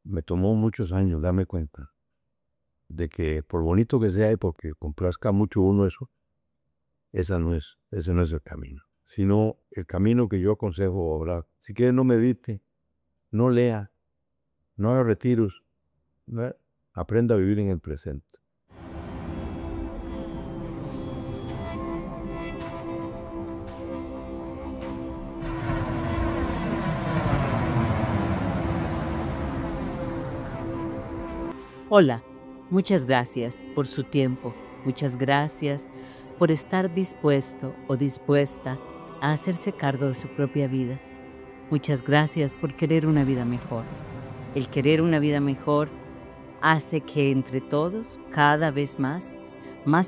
me tomó muchos años darme cuenta de que por bonito que sea y porque complazca mucho uno eso, ese no es el camino. Sino el camino que yo aconsejo ahora. Si quiere no medite, no lea, no haga retiros, aprenda a vivir en el presente. Hola, muchas gracias por su tiempo, muchas gracias por estar dispuesto o dispuesta a hacerse cargo de su propia vida. Muchas gracias por querer una vida mejor. El querer una vida mejor hace que entre todos, cada vez más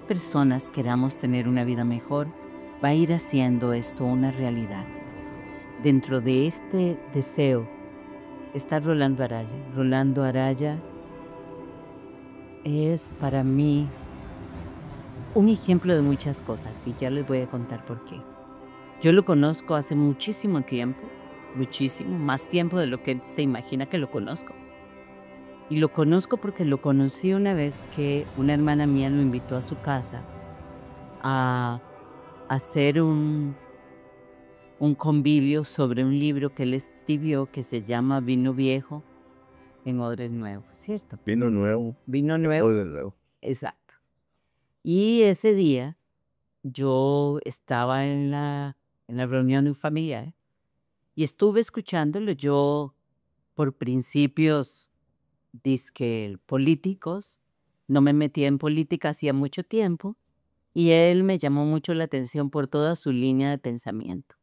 personas queramos tener una vida mejor. Va a ir haciendo esto una realidad. Dentro de este deseo está Rolando Araya. Rolando Araya es para mí un ejemplo de muchas cosas y ya les voy a contar por qué. Yo lo conozco hace muchísimo tiempo, muchísimo, más tiempo de lo que se imagina que lo conozco. Y lo conozco porque lo conocí una vez que una hermana mía lo invitó a su casa a hacer un convivio sobre un libro que él escribió que se llama Vino Viejo en Odres Nuevos, ¿cierto? Vino nuevo, Vino nuevo, odre nuevo. exacto. Y ese día yo estaba en la reunión familiar y estuve escuchándolo. Yo, por principios dizque políticos, no me metía en política hacía mucho tiempo y él me llamó mucho la atención por toda su línea de pensamiento.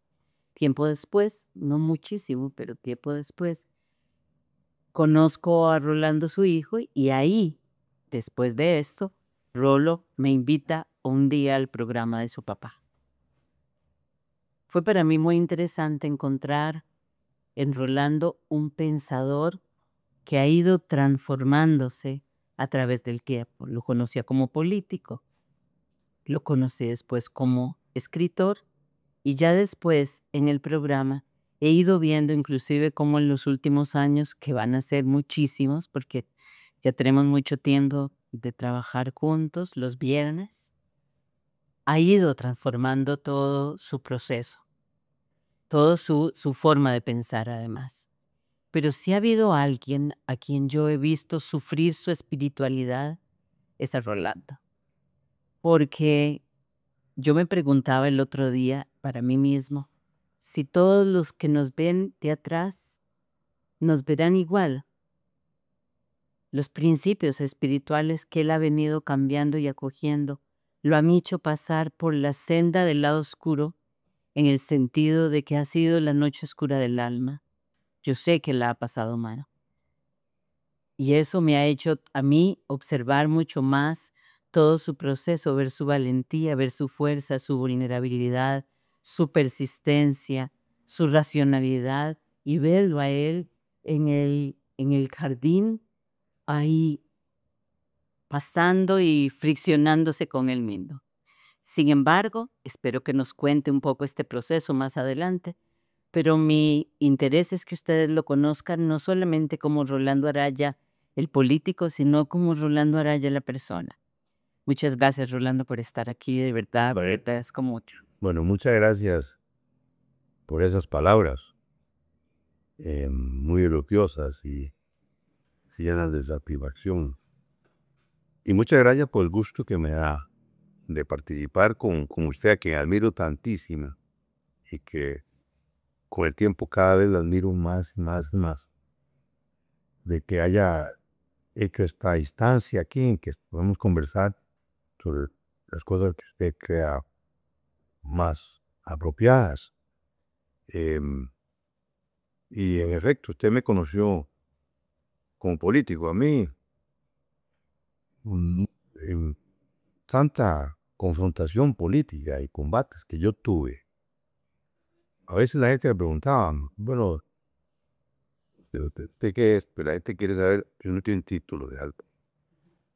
Tiempo después, no muchísimo, pero tiempo después, conozco a Rolando, su hijo, y ahí, después de esto, Rolo me invita un día al programa de su papá. Fue para mí muy interesante encontrar en Rolando un pensador que ha ido transformándose a través del tiempo. Lo conocía como político, lo conocí después como escritor y ya después en el programa he ido viendo inclusive cómo en los últimos años, que van a ser muchísimos porque ya tenemos mucho tiempo de trabajar juntos los viernes, ha ido transformando todo su proceso, toda su forma de pensar además. Pero si ha habido alguien a quien yo he visto sufrir su espiritualidad, es a Rolando. Porque yo me preguntaba el otro día para mí mismo, si todos los que nos ven de atrás nos verán igual. Los principios espirituales que él ha venido cambiando y acogiendo lo han hecho pasar por la senda del lado oscuro, en el sentido de que ha sido la noche oscura del alma. Yo sé que la ha pasado mal. Y eso me ha hecho a mí observar mucho más todo su proceso, ver su valentía, ver su fuerza, su vulnerabilidad, su persistencia, su racionalidad y verlo a él en el jardín ahí pasando y friccionándose con él mismo. Sin embargo, espero que nos cuente un poco este proceso más adelante, pero mi interés es que ustedes lo conozcan no solamente como Rolando Araya, el político, sino como Rolando Araya, la persona. Muchas gracias, Rolando, por estar aquí, de verdad, Vale. te agradezco mucho. Bueno, muchas gracias por esas palabras muy elogiosas y llenas de satisfacción. Y muchas gracias por el gusto que me da de participar con usted, a quien admiro tantísimo y que con el tiempo cada vez la admiro más y más y más. De que haya hecho esta instancia aquí en que podemos conversar sobre las cosas que usted crea más apropiadas. Y en efecto, usted me conoció como político. A mí, en tanta confrontación política y combates que yo tuve, a veces la gente me preguntaba, bueno, ¿usted qué es? Pero la gente quiere saber, yo no tengo un título de algo.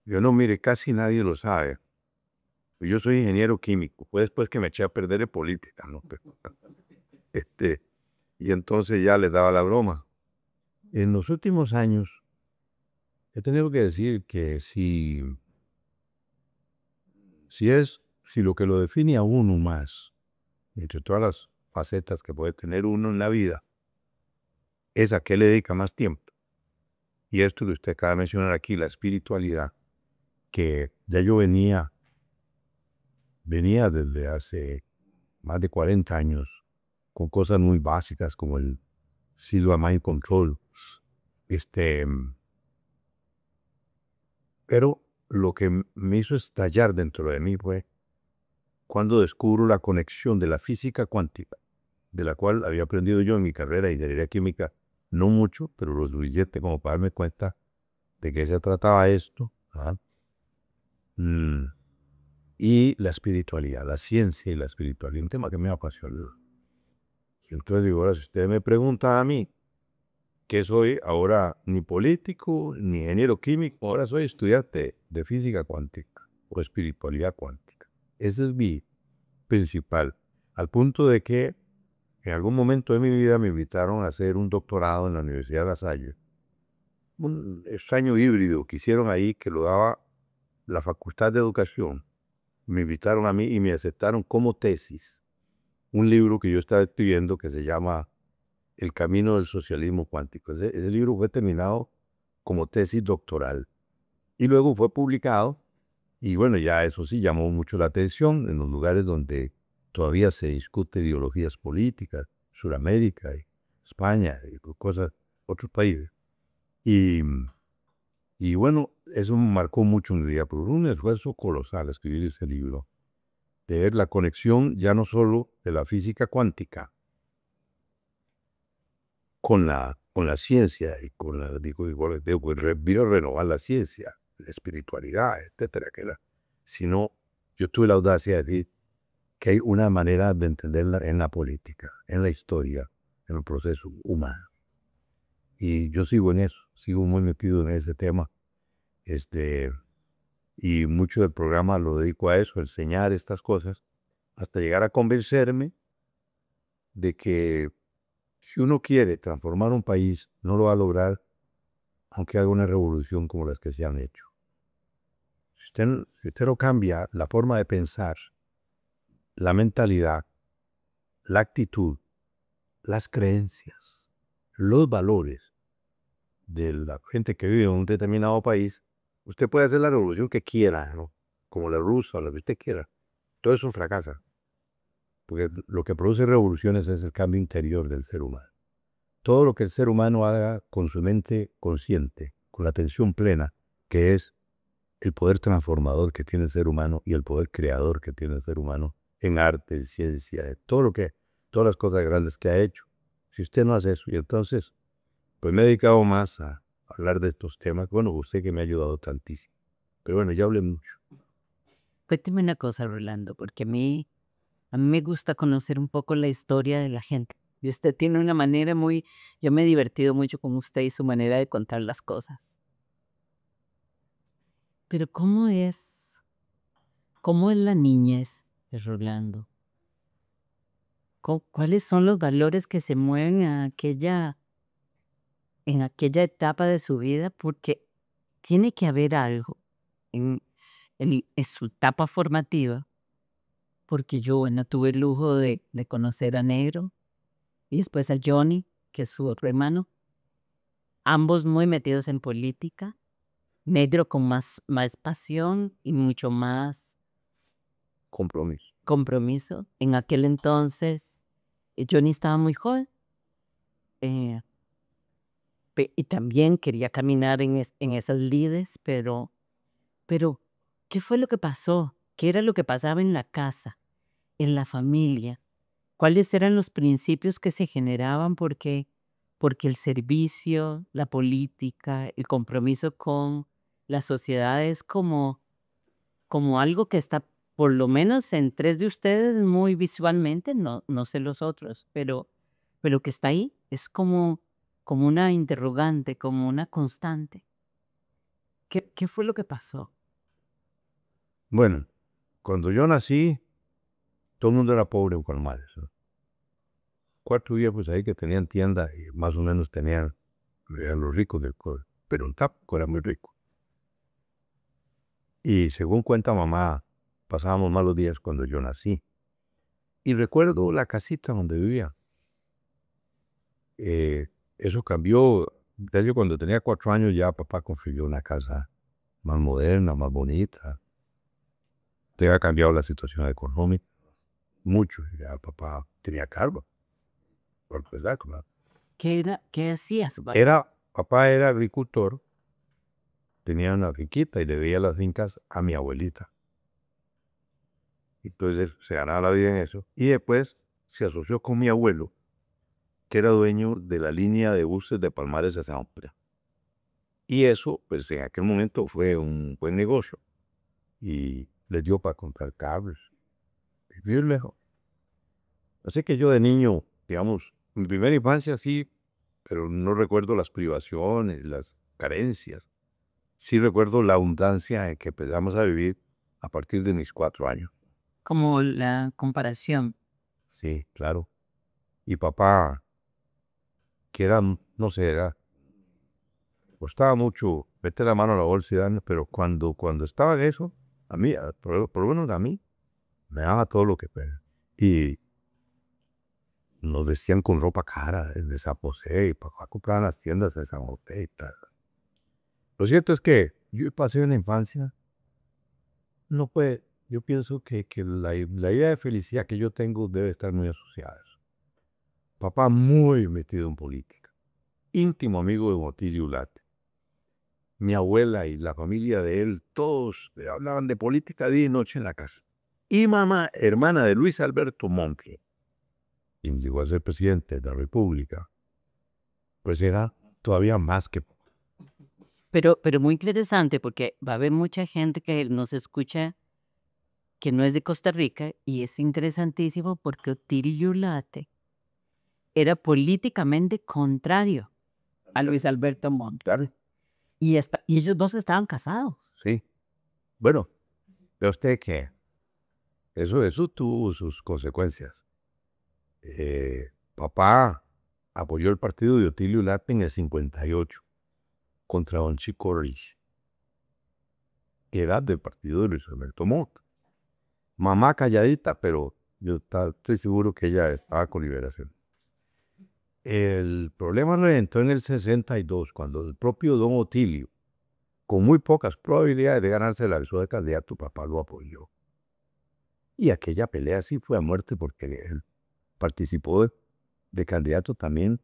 Yo no, mire, casi nadie lo sabe. Yo soy ingeniero químico, fue después que me eché a perder en política, ¿no? Pero, y entonces ya les daba la broma. En los últimos años he tenido que decir que si lo que lo define a uno más, entre todas las facetas que puede tener uno en la vida, es a qué le dedica más tiempo. Y esto que usted acaba de mencionar aquí, la espiritualidad, que ya yo venía desde hace más de 40 años con cosas muy básicas como el Silva Mind Control. Pero lo que me hizo estallar dentro de mí fue cuando descubro la conexión de la física cuántica, de la cual había aprendido yo en mi carrera de ingeniería química, no mucho, pero lo suficiente como para darme cuenta de qué se trataba esto. Y la espiritualidad, la ciencia y la espiritualidad, un tema que me apasiona. Y entonces digo, ahora si usted me pregunta a mí, ¿qué soy? Ahora ni político, ni ingeniero químico, ahora soy estudiante de física cuántica o espiritualidad cuántica. Ese es mi principal, al punto de que en algún momento de mi vida me invitaron a hacer un doctorado en la Universidad de La Salle. Un extraño híbrido que hicieron ahí que lo daba la Facultad de Educación. Me invitaron a mí y me aceptaron como tesis un libro que yo estaba escribiendo que se llama El camino del socialismo cuántico. Ese libro fue terminado como tesis doctoral y luego fue publicado y bueno, ya eso sí llamó mucho la atención en los lugares donde todavía se discute ideologías políticas, Sudamérica y España y cosas, otros países. Y bueno, eso me marcó mucho mi vida, pero un esfuerzo colosal escribir ese libro, de ver la conexión ya no solo de la física cuántica con la ciencia y con la, vino a renovar la ciencia, la espiritualidad, etcétera, sino yo tuve la audacia de decir que hay una manera de entenderla en la política, en la historia, en el proceso humano. Y yo sigo en eso, sigo muy metido en ese tema. Y mucho del programa lo dedico a eso, a enseñar estas cosas, hasta llegar a convencerme de que si uno quiere transformar un país, no lo va a lograr aunque haga una revolución como las que se han hecho. Si usted no cambia la forma de pensar, la mentalidad, la actitud, las creencias, los valores de la gente que vive en un determinado país, usted puede hacer la revolución que quiera, ¿no? Como la rusa o la que usted quiera. Todo eso fracasa. Porque lo que produce revoluciones es el cambio interior del ser humano. Todo lo que el ser humano haga con su mente consciente, con la atención plena, que es el poder transformador que tiene el ser humano y el poder creador que tiene el ser humano en arte, en ciencia, en todas las cosas grandes que ha hecho. Si usted no hace eso, y entonces, pues me he dedicado más a hablar de estos temas. Bueno, usted que me ha ayudado tantísimo. Pero bueno, ya hablé mucho. Cuénteme una cosa, Rolando, porque a mí me gusta conocer un poco la historia de la gente. Y usted tiene una manera yo me he divertido mucho con usted y su manera de contar las cosas. Pero cómo es la niñez de Rolando? ¿Cuáles son los valores que se mueven en aquella etapa de su vida? Porque tiene que haber algo en, en su etapa formativa, porque yo, bueno, tuve el lujo de conocer a Negro y después a Johnny, que es su otro hermano, ambos muy metidos en política, Negro con más pasión y mucho más Compromiso. compromiso. En aquel entonces, Johnny estaba muy joven eh, y también quería caminar en esas lides, pero, ¿qué fue lo que pasó? ¿Qué era lo que pasaba en la casa, en la familia? ¿Cuáles eran los principios que se generaban? Porque el servicio, la política, el compromiso con la sociedad es como algo que está, por lo menos en tres de ustedes, muy visualmente, no sé los otros, pero que está ahí, es como una interrogante, como una constante. ¿Qué fue lo que pasó? Bueno, cuando yo nací, todo el mundo era pobre en Colmades, ¿no? 4 viejos ahí que tenían tienda y más o menos eran los ricos del pueblo. pero un taco era muy rico. Y según cuenta mamá, pasábamos malos días cuando yo nací. Y recuerdo la casita donde vivía. Eso cambió. De hecho, cuando tenía 4 años ya papá construyó una casa más moderna, más bonita. Te había cambiado la situación económica mucho. Ya papá tenía cargo, por empezar, claro. ¿Qué hacía su padre? Papá era agricultor, tenía una finquita y le debía las fincas a mi abuelita. Entonces se ganaba la vida en eso. Y después se asoció con mi abuelo, que era dueño de la línea de buses de Palmares a San Pedro. Y eso, pues en aquel momento fue un buen negocio. Y les dio para comprar cables, vivir lejos. Así que yo de niño, digamos, mi primera infancia sí, pero no recuerdo las privaciones, las carencias. Sí recuerdo la abundancia en que empezamos a vivir a partir de mis 4 años. Como la comparación. Sí, claro. Y papá, que era, no sé, costaba mucho meter la mano a la bolsa y darnos, pero cuando estaba en eso, a mí, por lo menos a mí, me daba todo lo que pedía. Y nos vestían con ropa cara, de San José, y papá compraba en las tiendas de San José y tal. Lo cierto es que yo pasé una infancia, no puede, yo pienso que la idea de felicidad que yo tengo debe estar muy asociada a eso. Papá muy metido en política, íntimo amigo de Otilio Ulate. Mi abuela y la familia de él, todos hablaban de política día y noche en la casa. Y mamá, hermana de Luis Alberto Montt, quien llegó a ser presidente de la República, pues era todavía más que... Pero muy interesante porque va a haber mucha gente que nos escucha que no es de Costa Rica y es interesantísimo porque Otilio Ulate era políticamente contrario a Luis Alberto Montt. Claro. Y ellos dos estaban casados. Sí. Bueno, ve usted que eso tuvo sus consecuencias. Papá apoyó el partido de Otilio Ulate en el 58 contra don Chico Rich, que era del partido de Luis Alberto Montt. Mamá calladita, pero yo estoy seguro que ella estaba con Liberación. El problema reventó en el 62, cuando el propio don Otilio, con muy pocas probabilidades de ganarse la elección de candidato, papá lo apoyó. Y aquella pelea sí fue a muerte porque él participó de candidato también,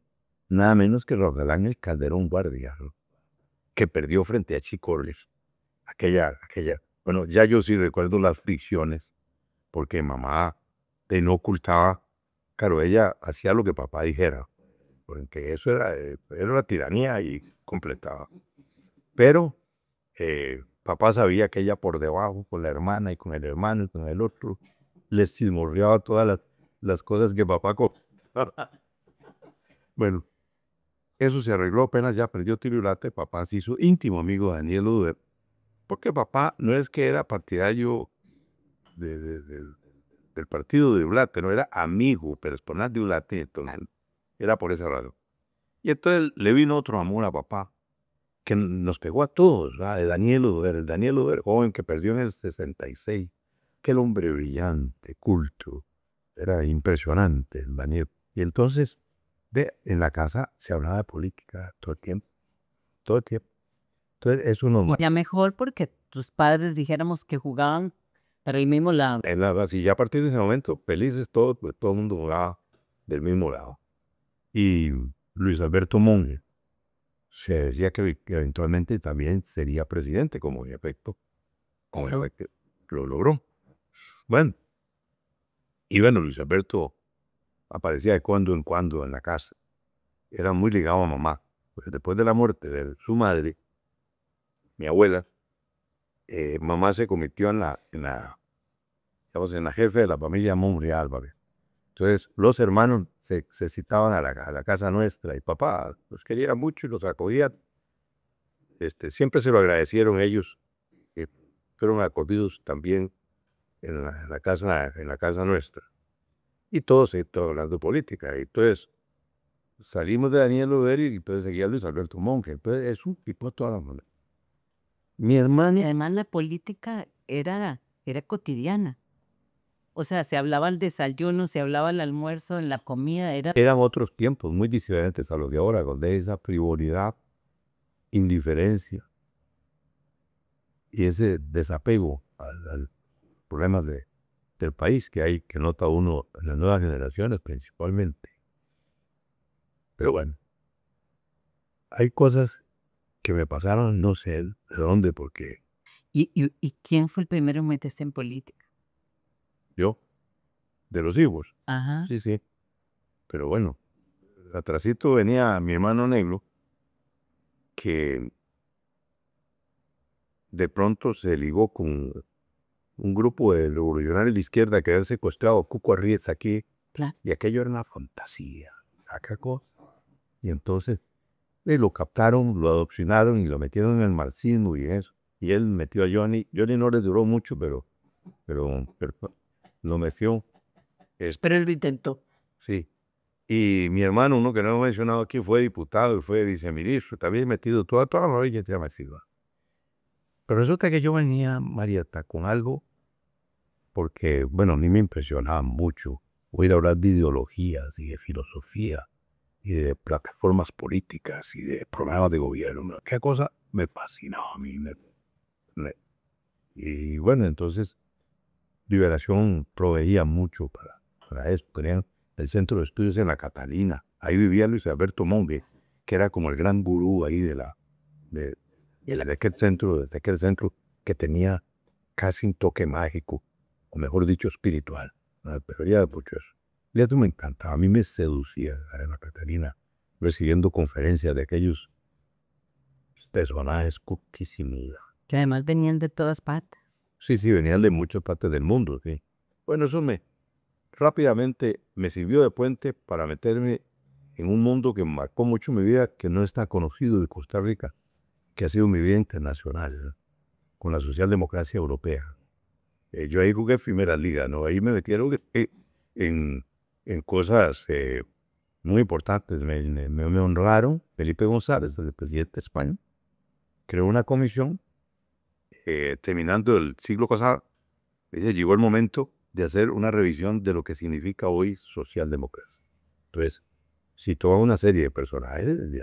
nada menos que Rafael Ángel Calderón Guardia, ¿no?, que perdió frente a Chico Orles. Bueno, ya yo sí recuerdo las fricciones, porque mamá no ocultaba, claro, ella hacía lo que papá dijera, porque eso era la tiranía y completaba. Pero papá sabía que ella por debajo, con la hermana y con el hermano y con el otro, les chismorreaba todas las cosas que papá Bueno, eso se arregló apenas ya perdió Otilio Ulate. Papá se hizo íntimo amigo de Daniel Oduber, porque papá no es que era partidario del partido de Ulate, no era amigo personal de Ulate, entonces era por esa razón. Y entonces le vino otro amor a papá, que nos pegó a todos, ¿verdad? De Daniel Oduber, el Daniel Oduber joven que perdió en el 66, aquel hombre brillante, culto, era impresionante el Daniel. Y entonces, ve, en la casa se hablaba de política todo el tiempo, todo el tiempo. Entonces eso nos... Ya mejor porque tus padres dijéramos que jugaban para el mismo lado. Así ya a partir de ese momento, felices todos, pues todo el mundo jugaba del mismo lado. Y Luis Alberto Monge se decía que eventualmente también sería presidente, como en efecto lo logró. Bueno, y bueno, Luis Alberto aparecía de cuando en cuando en la casa. Era muy ligado a mamá. Pues después de la muerte de su madre, mi abuela, mamá se convirtió en la jefe de la familia Monge Álvarez. Entonces los hermanos se citaban a la casa nuestra y papá los quería mucho y los acogía. Siempre se lo agradecieron ellos, que fueron acogidos también en la casa nuestra. Y todos hablando de política. Entonces salimos de Daniel Loverio y entonces seguía Luis Alberto Monge. Entonces es un tipo de toda la manera. Mi Y hermano además la política era cotidiana. O sea, se hablaba al desayuno, se hablaba al almuerzo, en la comida, era... eran otros tiempos muy diferentes a los de ahora, donde esa frivolidad, indiferencia y ese desapego al problemas del país que nota uno en las nuevas generaciones principalmente. Pero bueno, hay cosas que me pasaron, no sé de dónde, porque ¿Y quién fue el primero en meterse en política? yo, de los hijos, Ajá. sí, sí. Pero bueno, atrasito venía mi hermano negro, que de pronto se ligó con un grupo de revolucionarios de izquierda que habían secuestrado a Cuco Arries aquí, Claro. y aquello era una fantasía. Y entonces lo captaron, lo adopcionaron y lo metieron en el marxismo y eso. Y él metió a Johnny. Johnny no le duró mucho, pero lo metió. Pero él lo intentó. Sí. Y mi hermano, uno que no he mencionado aquí, fue diputado y fue viceministro. También metido toda la vida te ha metido. Pero resulta que yo venía, Marieta, con algo, porque, bueno, a mí me impresionaba mucho oír hablar de ideologías y de filosofía y de plataformas políticas y de programas de gobierno. ¿No? Qué cosa me fascinaba a mí. Y bueno, entonces Liberación proveía mucho para eso. Tenían el centro de estudios en la Catalina. Ahí vivía Luis Alberto Monge, que era como el gran gurú ahí de aquel centro que tenía casi un toque mágico, o mejor dicho, espiritual. ¿No? Pero ya mucho eso. Y esto me encantaba, a mí me seducía estar en la Catalina, recibiendo conferencias de aquellos personajes cultísimos. Que además venían de todas partes. Sí, sí, venían de muchas partes del mundo, sí. Bueno, eso rápidamente me sirvió de puente para meterme en un mundo que marcó mucho mi vida, que no está conocido de Costa Rica, que ha sido mi vida internacional, ¿no? Con la socialdemocracia europea. Yo ahí jugué primera liga, ¿no? Ahí me metieron en, en cosas muy importantes. Me honraron. Felipe González, el presidente de España, creó una comisión terminando el siglo pasado. Llegó el momento de hacer una revisión de lo que significa hoy socialdemocracia. Entonces, citó a una serie de personajes de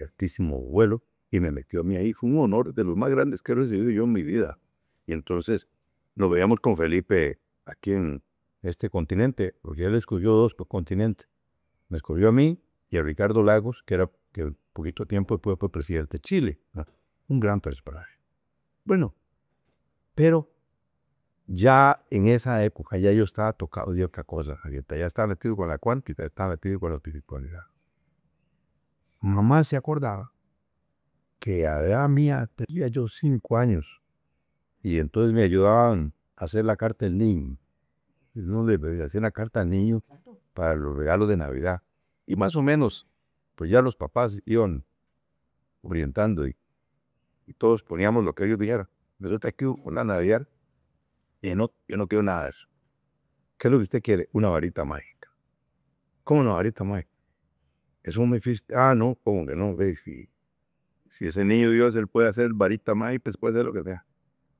altísimo vuelo y me metió a mí ahí. Fue un honor de los más grandes que he recibido yo en mi vida. Y entonces nos veíamos con Felipe aquí en este continente, porque él escogió 2 por continente. Me escogió a mí y a Ricardo Lagos, que poquito tiempo después fue presidente de Chile. ¿No? Un gran personaje. Bueno, pero ya en esa época ya yo estaba tocado de otra cosa. Ya estaba metido con la cuántica, estaba metido con la espiritualidad. Mamá se acordaba que a la edad mía tenía yo 5 años y entonces me ayudaban a hacer la carta del niño. No le hacían la carta al niño para los regalos de Navidad. Y más o menos, pues ya los papás iban orientando y todos poníamos lo que ellos dijeran. Resulta que una Navidad y no, yo no quiero nada de eso. ¿Qué es lo que usted quiere? Una varita mágica. ¿Cómo una varita mágica? Eso me dijiste, no, ¿cómo que no? Ve, si ese niño Dios, él puede hacer varita mágica, pues puede hacer lo que sea.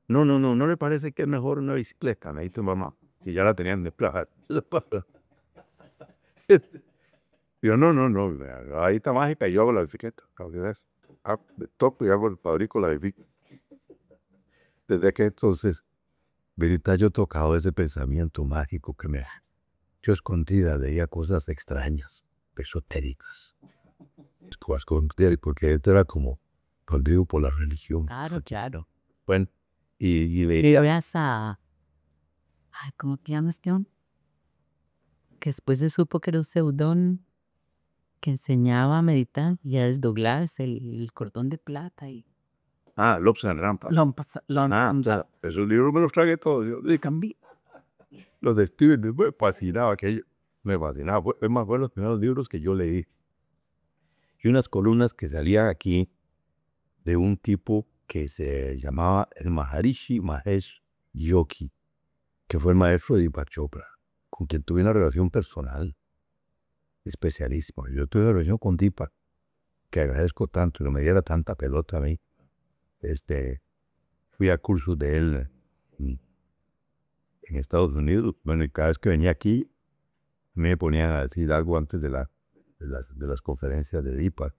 No, ¿no le parece que es mejor una bicicleta? Me dice mamá. Y ya la tenían de plaza. Yo, no, la varita mágica y yo hago la bicicleta. De topo y hago fabrico la bicicleta. Desde que entonces, verdad, yo tocado ese pensamiento mágico que yo escondida veía cosas extrañas, esotéricas. Porque esto era como escondido por la religión. Claro, claro. Bueno, y Y veas a... Ay, ¿cómo te llamas, este hombre? Que después se supo que era un seudón que enseñaba a meditar y a desdoblarse el cordón de plata y... Lobsang Rampa. Esos libros me los tragué todos. Yo le cambié. Los de Steven me fascinaba aquello. Me fascinaba. Fue más buenos los primeros libros que yo leí. Y unas columnas que salían aquí de un tipo que se llamaba el Maharishi Mahesh Yogi, que fue el maestro de Deepak Chopra, con quien tuve una relación personal. especialísimo. Yo tuve una reunión con Deepak, que agradezco tanto, no me diera tanta pelota a mí. Fui a cursos de él en Estados Unidos. Bueno, y cada vez que venía aquí, me ponían a decir algo antes de las conferencias de Deepak.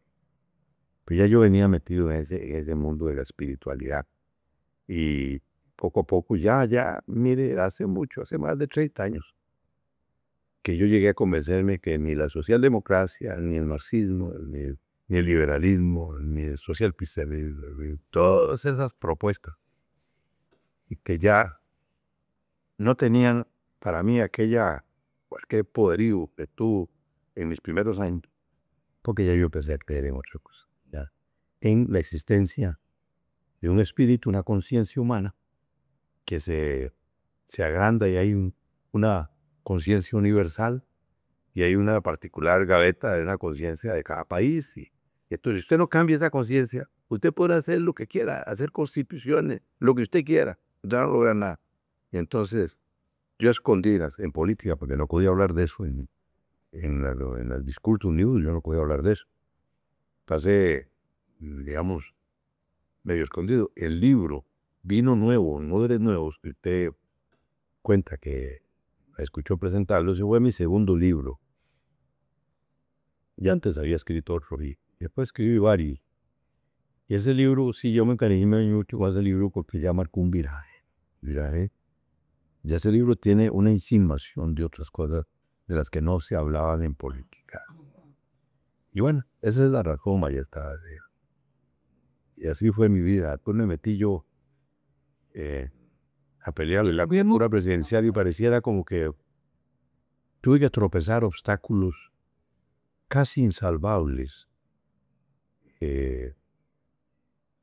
Pero ya yo venía metido en ese mundo de la espiritualidad. Y poco a poco, mire, hace más de 30 años, que yo llegué a convencerme que ni la socialdemocracia, ni el marxismo, ni el liberalismo, ni el socialcristianismo, ni todas esas propuestas, y que ya no tenían para mí cualquier poderío que tuvo en mis primeros años, porque ya yo empecé a creer en otra cosa, ya, en la existencia de un espíritu, una conciencia humana que se agranda, y hay una conciencia universal, y hay una particular gaveta de una conciencia de cada país. Y entonces, si usted no cambia esa conciencia, usted podrá hacer lo que quiera, hacer constituciones, lo que usted quiera, usted no logra nada. Y entonces, yo a escondidas en política, porque no podía hablar de eso en el discurso unido, yo no podía hablar de eso. Pasé, digamos, medio escondido. El libro Vino Nuevo, Odres Nuevos, que usted cuenta que escuchó presentarlo, ese fue mi segundo libro. Ya antes había escrito otro y después escribí varios. Y ese libro, sí, yo me encariñé mucho con ese libro porque ya marcó un viraje. Ya ese libro tiene una insinuación de otras cosas de las que no se hablaban en política. Y bueno, esa es la razón, majestad. Y así fue mi vida. Después me metí yo a pelearle la candidatura presidencial, y pareciera como que tuve que tropezar obstáculos casi insalvables, que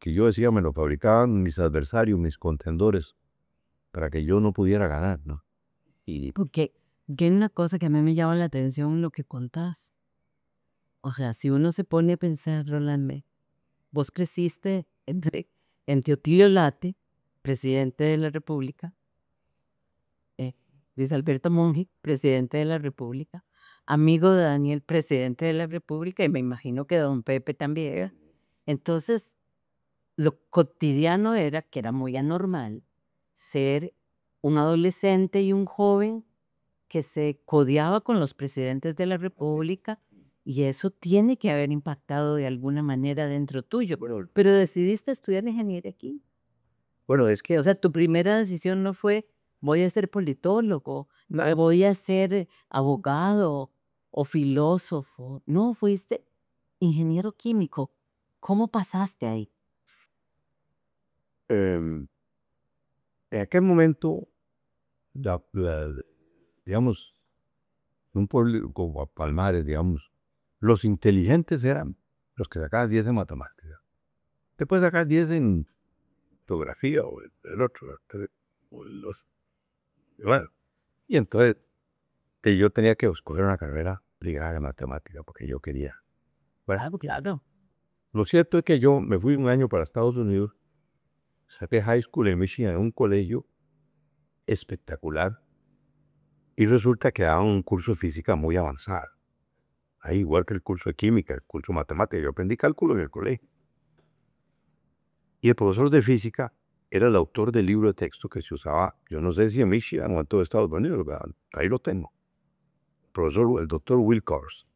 yo decía me lo fabricaban mis adversarios, mis contendores, para que yo no pudiera ganar, ¿no? Y Porque hay una cosa que a mí me llama la atención lo que contás. O sea, si uno se pone a pensar, Roland, vos creciste en Teotilio Late, presidente de la República, Luis Alberto Monge, presidente de la República, amigo de Daniel, presidente de la República, y me imagino que don Pepe también. Entonces, lo cotidiano era, que era muy anormal, ser un adolescente y un joven que se codeaba con los presidentes de la República, y eso tiene que haber impactado de alguna manera dentro tuyo. Pero decidiste estudiar ingeniería aquí. bueno, es que O sea, tu primera decisión no fue voy a ser politólogo, voy a ser abogado o filósofo. No, fuiste ingeniero químico. ¿Cómo pasaste ahí? en aquel momento, digamos, un pueblo como Palmares, digamos, los inteligentes eran los que sacaban 10 en matemáticas. Después sacar 10 en fotografía o el otro. Bueno, y entonces yo tenía que escoger una carrera ligada a la matemática porque yo quería. Bueno, claro. Lo cierto es que yo me fui un año para Estados Unidos, saqué high school en Michigan, en un colegio espectacular, y resulta que daban un curso de física muy avanzado. Ahí, igual que el curso de química, el curso de matemática. Yo aprendí cálculo en el colegio. Y el profesor de física era el autor del libro de texto que se usaba, yo no sé si en Michigan o en todo Estados Unidos, ahí lo tengo. El doctor Wilcox,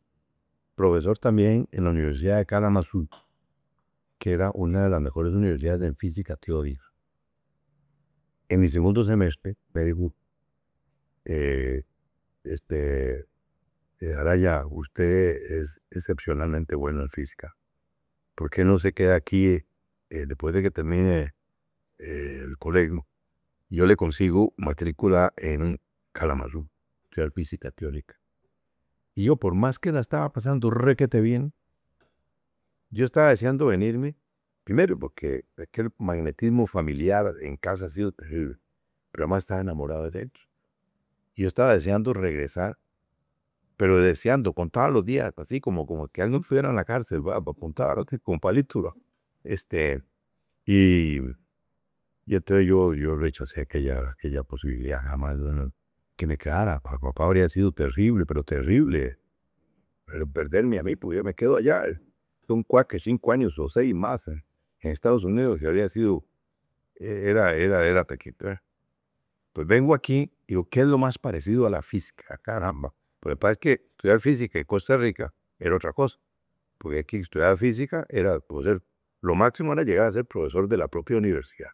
profesor también en la Universidad de Kalamazoo, que era una de las mejores universidades en física teórica. En mi segundo semestre me dijo, eh, Araya, usted es excepcionalmente bueno en física. ¿Por qué no se queda aquí después de que termine el colegio? Yo le consigo matrícula en Kalamazoo, estudiar física teórica. Y yo, por más que la estaba pasando requete bien, yo estaba deseando venirme, primero porque aquel magnetismo familiar en casa ha sido terrible, pero además estaba enamorado de él. Y yo estaba deseando regresar, pero deseando, contaba los días, así como que alguien estuviera en la cárcel, apuntaba con palitos. Y, y entonces yo rechacé aquella posibilidad, jamás que me quedara. Para papá habría sido terrible, pero terrible. perderme a mí, pues yo me quedo allá. Son 5 años o 6 más en Estados Unidos, y habría sido, era taquito. Pues vengo aquí y digo, ¿qué es lo más parecido a la física? Caramba. Pues lo que pasa es que estudiar física en Costa Rica era otra cosa, porque aquí estudiar física era poder, lo máximo era llegar a ser profesor de la propia universidad.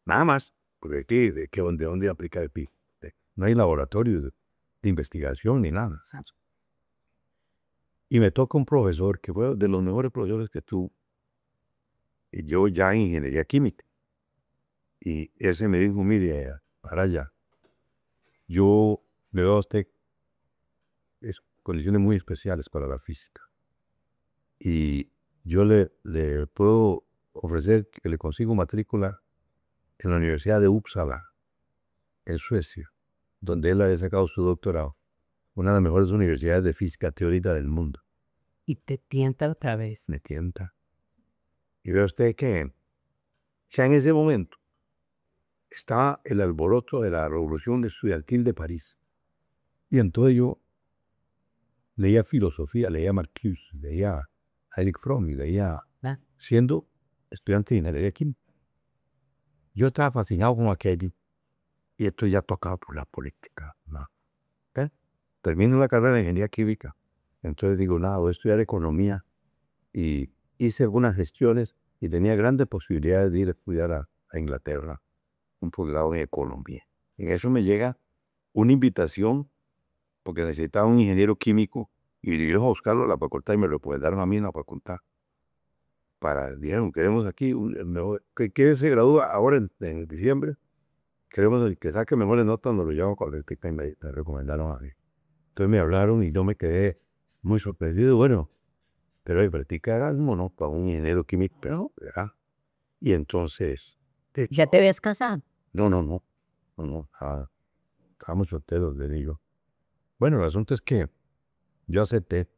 Nada más, porque aquí, ¿de dónde aplica el PIB? No hay laboratorios de investigación ni nada. ¿Sabes? Y me toca un profesor que fue de los mejores profesores que tuvo, y yo ya en ingeniería química. Y ese me dijo, mire, para allá, yo le doy a usted condiciones muy especiales para la física. Y yo le puedo ofrecer que le consigo matrícula en la Universidad de Uppsala, en Suecia, donde él había sacado su doctorado, una de las mejores universidades de física teórica del mundo. Y te tienta otra vez. Me tienta. Y vea usted que ya en ese momento estaba el alboroto de la revolución estudiantil de París. Y entonces yo leía filosofía, leía Marcuse, leía a Eric Fromm y leía, siendo estudiante de ingeniería química. Yo estaba fascinado con aquello, y esto ya tocaba por la política, ¿no? ¿Okay? Termino la carrera de ingeniería química, entonces digo, nada, voy a estudiar economía, y hice algunas gestiones y tenía grandes posibilidades de ir a estudiar a Inglaterra, un posgrado en economía. En eso me llega una invitación, porque necesitaba un ingeniero químico, y ir a buscarlo a la facultad y me lo recomendaron a mí en la facultad. Dijeron, queremos aquí, que se gradúa ahora en diciembre, queremos el que saque mejores notas, nos lo llevamos con el y me recomendaron a mí. Entonces me hablaron y yo me quedé muy sorprendido, bueno, pero hay practica Erasmus, ¿no? Para un ingeniero químico, pero, ¿verdad? Y entonces... ¿Ya te habías casado? No, estábamos solteros, le digo. Bueno, el asunto es que yo acepté,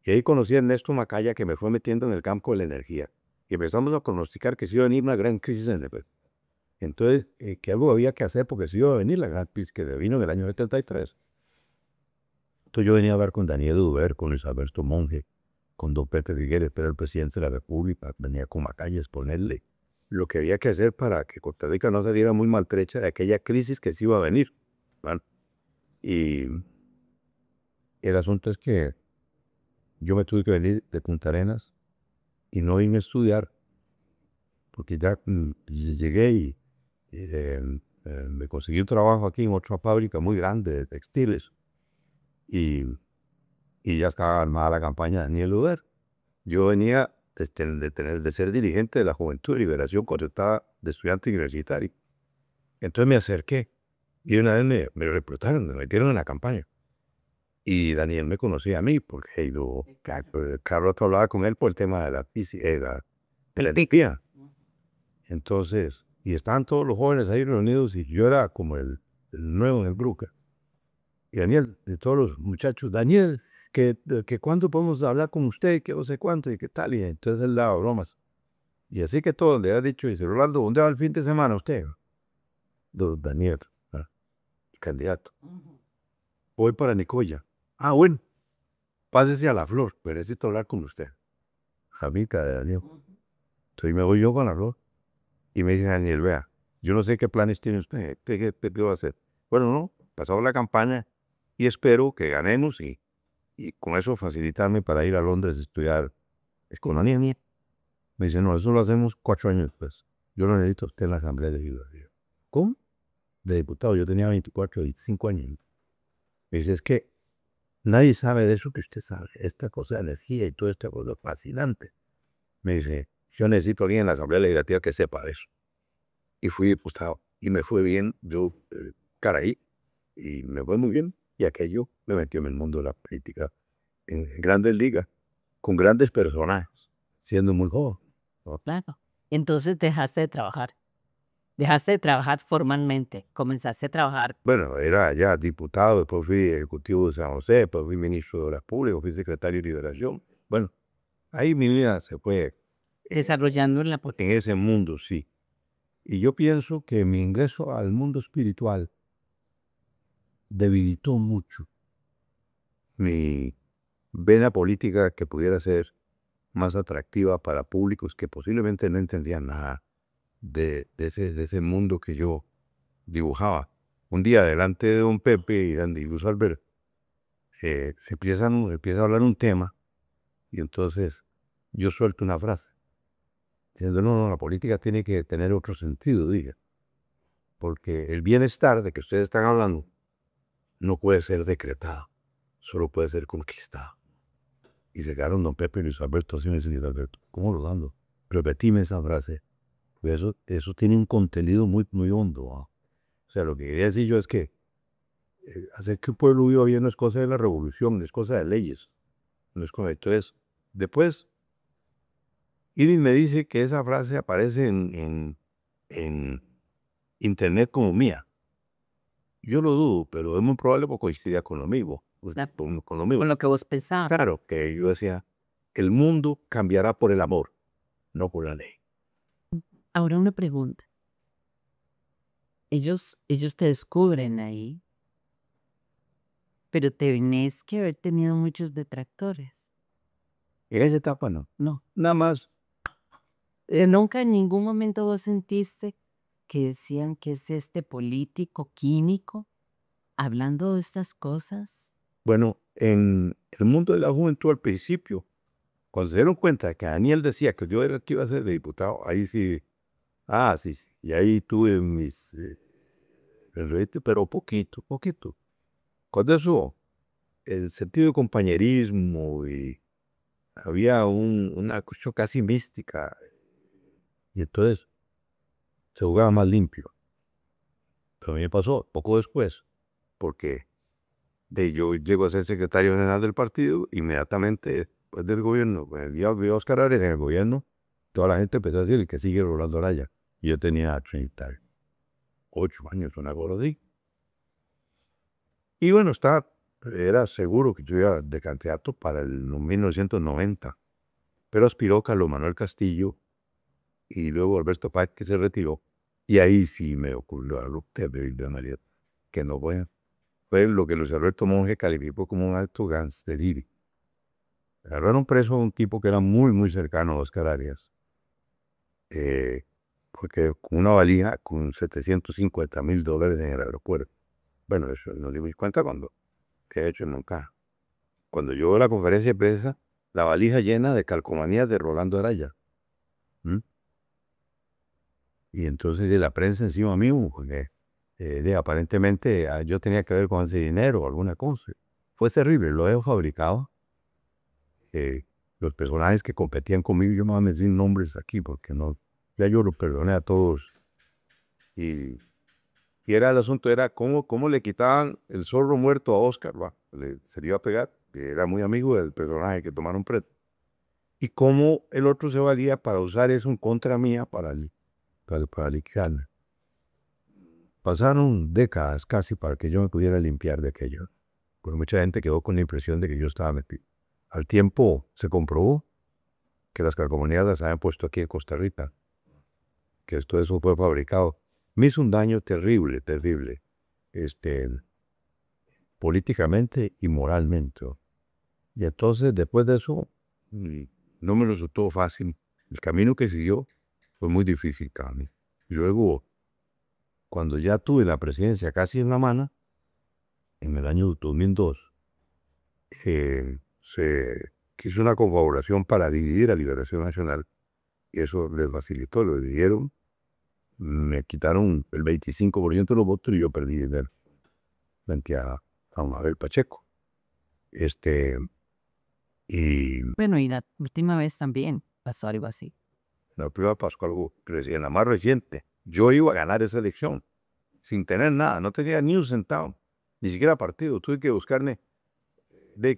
y ahí conocí a Ernesto Macaya, que me fue metiendo en el campo de la energía, y empezamos a pronosticar que se iba a venir una gran crisis en el país. Entonces, que algo había que hacer porque se iba a venir la gran crisis que vino en el año 73. Entonces yo venía a hablar con Daniel Duber, con Luis Alberto Monge, con don Peter Figueres, pero el presidente de la República, venía con Macaya a exponerle lo que había que hacer para que Costa Rica no se diera muy maltrecha de aquella crisis que se iba a venir, ¿verdad? Y el asunto es que yo me tuve que venir de Punta Arenas y no vine a estudiar, porque ya llegué y me conseguí un trabajo aquí en otra fábrica muy grande de textiles, y ya estaba armada la campaña de Daniel Duber. Yo venía de ser dirigente de la Juventud de Liberación cuando estaba de estudiante universitario. Entonces me acerqué y una vez me reclutaron, me metieron en la campaña. Y Daniel me conocía a mí porque yo cada rato hablaba con él por el tema de la física, de la energía. Entonces, y estaban todos los jóvenes ahí reunidos y yo era como el nuevo en el grupo. Y Daniel, de todos los muchachos, Daniel, que cuándo podemos hablar con usted, que no sé cuánto y qué tal. Y entonces él daba bromas. Y así que todo le ha dicho, dice, Rolando, ¿dónde va el fin de semana usted? Daniel, candidato. Voy para Nicoya. Ah, bueno, pásese a La Flor, pero necesito hablar con usted. Amiga de Daniel. Entonces me voy yo con La Flor. Y me dice Daniel, vea, yo no sé qué planes tiene usted, ¿qué va a hacer? Bueno, no, pasó la campaña y espero que ganemos y con eso facilitarme para ir a Londres a estudiar economía. Me dice, no, eso lo hacemos 4 años después. Yo lo necesito a usted en la Asamblea Legislativa. ¿Cómo? De diputado, yo tenía 24, 25 años. Me dice, es que nadie sabe de eso que usted sabe, esta cosa de energía y todo esto es fascinante. Me dice, yo necesito a alguien en la Asamblea Legislativa que sepa de eso. Y fui diputado y me fue bien, yo caray, y me fue muy bien. Y aquello me metió en el mundo de la política, en grandes ligas, con grandes personajes, siendo muy joven, ¿no? Claro. Entonces dejaste de trabajar formalmente, comenzaste a trabajar. Bueno, era ya diputado, después fui ejecutivo de San José, después fui ministro de Obras Públicas, fui secretario de Liberación. Bueno, ahí mi vida se fue Desarrollando en la en política. ese mundo, sí. Y yo pienso que mi ingreso al mundo espiritual debilitó mucho mi ven la política que pudiera ser más atractiva para públicos que posiblemente no entendían nada de ese mundo que yo dibujaba. Un día delante de don Pepe y de Andy Luz Albert, empieza a hablar un tema y entonces yo suelto una frase diciendo, no, la política tiene que tener otro sentido, dije, porque el bienestar de que ustedes están hablando no puede ser decretado, solo puede ser conquistado. Y se quedaron don Pepe y Luis Alberto así, me dicen, Alberto, ¿cómo lo dando? Repetime esa frase. Eso tiene un contenido muy, muy hondo. O sea, lo que quería decir yo es que hacer que un pueblo viva bien no es cosa de la revolución, no es cosa de leyes. No es cosa de... Entonces, después, Iris me dice que esa frase aparece en internet como mía. Yo lo dudo, pero es muy probable porque coincidía con lo mismo. Con lo mismo. Con lo que vos pensabas. Claro, que yo decía, el mundo cambiará por el amor, no por la ley. Ahora una pregunta. Ellos te descubren ahí, pero tenés que haber tenido muchos detractores. En esa etapa no. No. Nada más. Nunca en ningún momento vos sentiste que decían que es este político químico hablando de estas cosas. Bueno, en el mundo de la juventud al principio, cuando se dieron cuenta de que Daniel decía que yo era el que iba a ser de diputado, ahí sí, sí, sí. Y ahí tuve mis enredes, pero poquito. Cuando eso, el sentido de compañerismo y había una cuestión casi mística, y entonces se jugaba más limpio. Pero a mí me pasó poco después, porque yo llego a ser secretario general del partido, inmediatamente después del gobierno, pues, vi a Oscar Arias en el gobierno, toda la gente empezó a decir que sigue Rolando Araya. Y yo tenía 38 años, una cosa así. Y bueno, era seguro que yo iba de candidato para el 1990, pero aspiró Carlos Manuel Castillo y luego Alberto Páez, que se retiró. Y ahí sí me ocurrió algo terrible, María, que no voy a... Fue lo que Luis Alberto Monge calificó como un acto gangsteril. Agarraron preso a un tipo que era muy, muy cercano a Oscar Arias, porque con una valija con $750,000 en el aeropuerto. Bueno, eso no dimos cuenta que de hecho nunca. Cuando yo veo la conferencia de prensa, la valija llena de calcomanías de Rolando Araya. Y entonces de la prensa encima mío, porque aparentemente yo tenía que ver con ese dinero o alguna cosa. Fue terrible, lo he fabricado. Los personajes que competían conmigo, yo no voy a decir nombres aquí porque no, ya yo los perdoné a todos. Y era el asunto, era cómo le quitaban el zorro muerto a Oscar, se le iba a pegar, que era muy amigo del personaje que tomaron preso. Y cómo el otro se valía para usar eso en contra mía para liquidarme. Pasaron décadas casi para que yo me pudiera limpiar de aquello, porque mucha gente quedó con la impresión de que yo estaba metido. Al tiempo se comprobó que las calcomanías las habían puesto aquí en Costa Rica, que esto eso fue fabricado. Me hizo un daño terrible, políticamente y moralmente. Y entonces después de eso, no me resultó fácil. El camino que siguió fue muy difícil para mí. Y luego, cuando ya tuve la presidencia casi en la mano, en el año 2002, se quiso una confabulación para dividir a Liberación Nacional, y eso les facilitó, lo dividieron, me quitaron el 25% de los votos y yo perdí dinero frente a Mabel Pacheco. Y Bueno, y la última vez también pasó algo así. la primera pasó algo, en la más reciente, yo iba a ganar esa elección, sin tener nada, no tenía ni un centavo, ni siquiera partido, tuve que buscarme,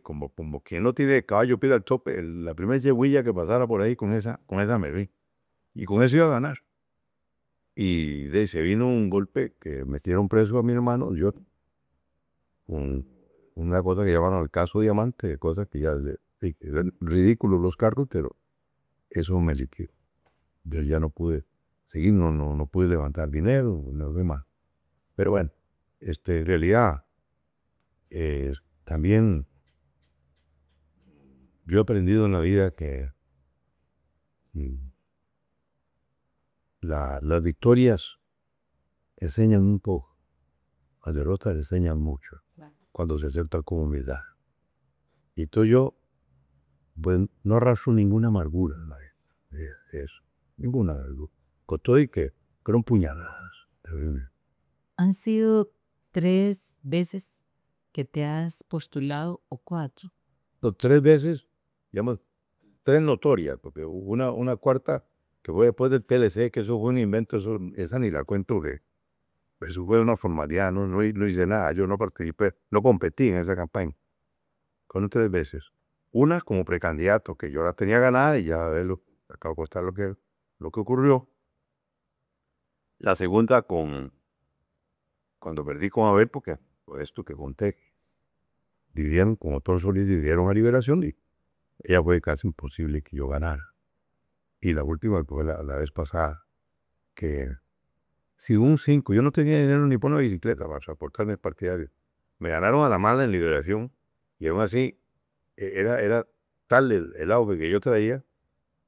como quien no tiene caballo pide al tope, la primera yeguilla que pasara por ahí con esa me vi, y con eso iba a ganar. Y se vino un golpe que metieron preso a mi hermano, yo, una cosa que llamaron el caso Diamante, cosas que ya eran ridículos los cargos, pero eso me liquidó. Yo ya no pude seguir, no pude levantar dinero, no demás. Pero bueno, en realidad también Yo he aprendido en la vida que las victorias enseñan un poco, las derrotas enseñan mucho, cuando se acepta con humildad. Y entonces yo, pues, no arrastro ninguna amargura en la vida, eso, ninguna amargura. Con todo y que fueron puñaladas. ¿Han sido 3 veces que te has postulado o 4? No, 3 veces, digamos, 3 notorias, porque hubo una cuarta que fue después del PLC, que eso fue un invento, esa ni la cuento, que eso fue una formalidad, no hice nada, yo no participé, no competí en esa campaña. Fueron 3 veces. Una como precandidato, que yo la tenía ganada y ya acabo de contar lo que ocurrió. La segunda cuando perdí con Abel, porque por esto que conté, dividieron, como todos Solís, dividieron a Liberación y ella fue casi imposible que yo ganara. Y la última fue la vez pasada, que si un 5, yo no tenía dinero ni por una bicicleta para transportarme al partidario. Me ganaron a la mala en Liberación y aún así era tal el auge que yo traía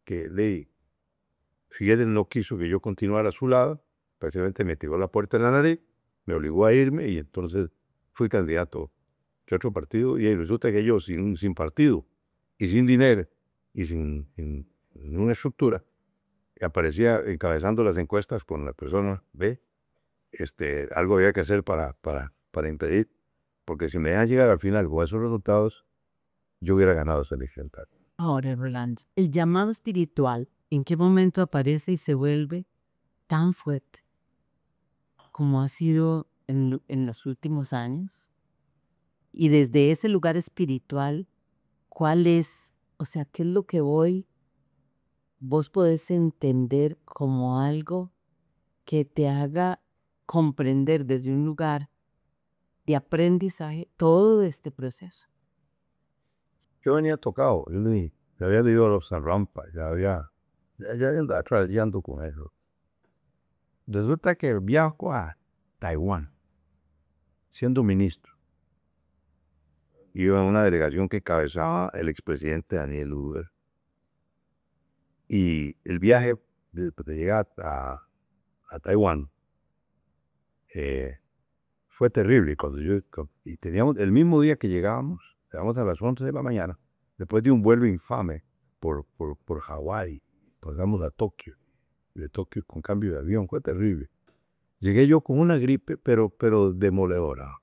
que Figueres no quiso que yo continuara a su lado, prácticamente me tiró la puerta en la nariz, me obligó a irme y entonces fui candidato de otro partido y resulta que yo sin partido y sin dinero y sin una estructura, aparecía encabezando las encuestas con la persona B. Algo había que hacer para impedir, porque si me dejan llegar al final con esos resultados, yo hubiera ganado esa elección. Ahora, Rolando, el llamado espiritual, ¿en qué momento aparece y se vuelve tan fuerte como ha sido en los últimos años? Y desde ese lugar espiritual, ¿cuál es, o sea, qué es lo que vos podés entender como algo que te haga comprender desde un lugar de aprendizaje todo este proceso? Yo venía tocado, ya había leído los Rampas, ya andaba trayendo con eso. Resulta que viajo a Taiwán, siendo ministro. Iba en una delegación que encabezaba el expresidente Daniel Hoover. Y el viaje de llegar a Taiwán fue terrible. Y teníamos, el mismo día que llegamos a las 11 de la mañana, después de un vuelo infame por Hawái, pasamos a Tokio, de Tokio con cambio de avión, fue terrible. Llegué yo con una gripe, pero demoledora.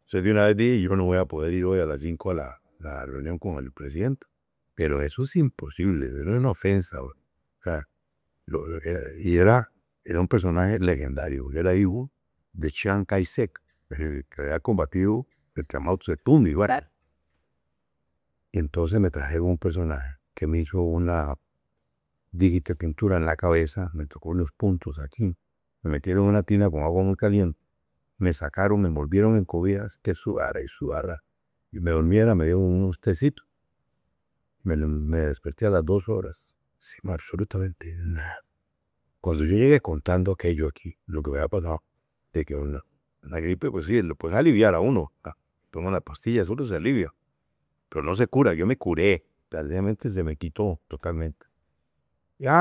Se dio una vez dije, yo no voy a poder ir hoy a las 5 a la reunión con el presidente. Pero eso es imposible, era una ofensa. O sea, era un personaje legendario, era hijo de Chiang Kai-shek, que había combatido entre Mao Zedong y Guaral. Y entonces me trajeron un personaje que me hizo una dígita pintura en la cabeza, me tocó unos puntos aquí, me metieron en una tina con agua muy caliente, me sacaron, me envolvieron en cobijas, que sudara y sudara, y me durmiera, me dieron unos tecitos. Me desperté a las 2 horas, sin absolutamente nada. Cuando yo llegué contando aquello aquí, lo que me había pasado, de que una gripe, pues sí, lo pueden aliviar a uno. Toma una pastilla, solo se alivia, pero no se cura. Yo me curé, realmente se me quitó totalmente.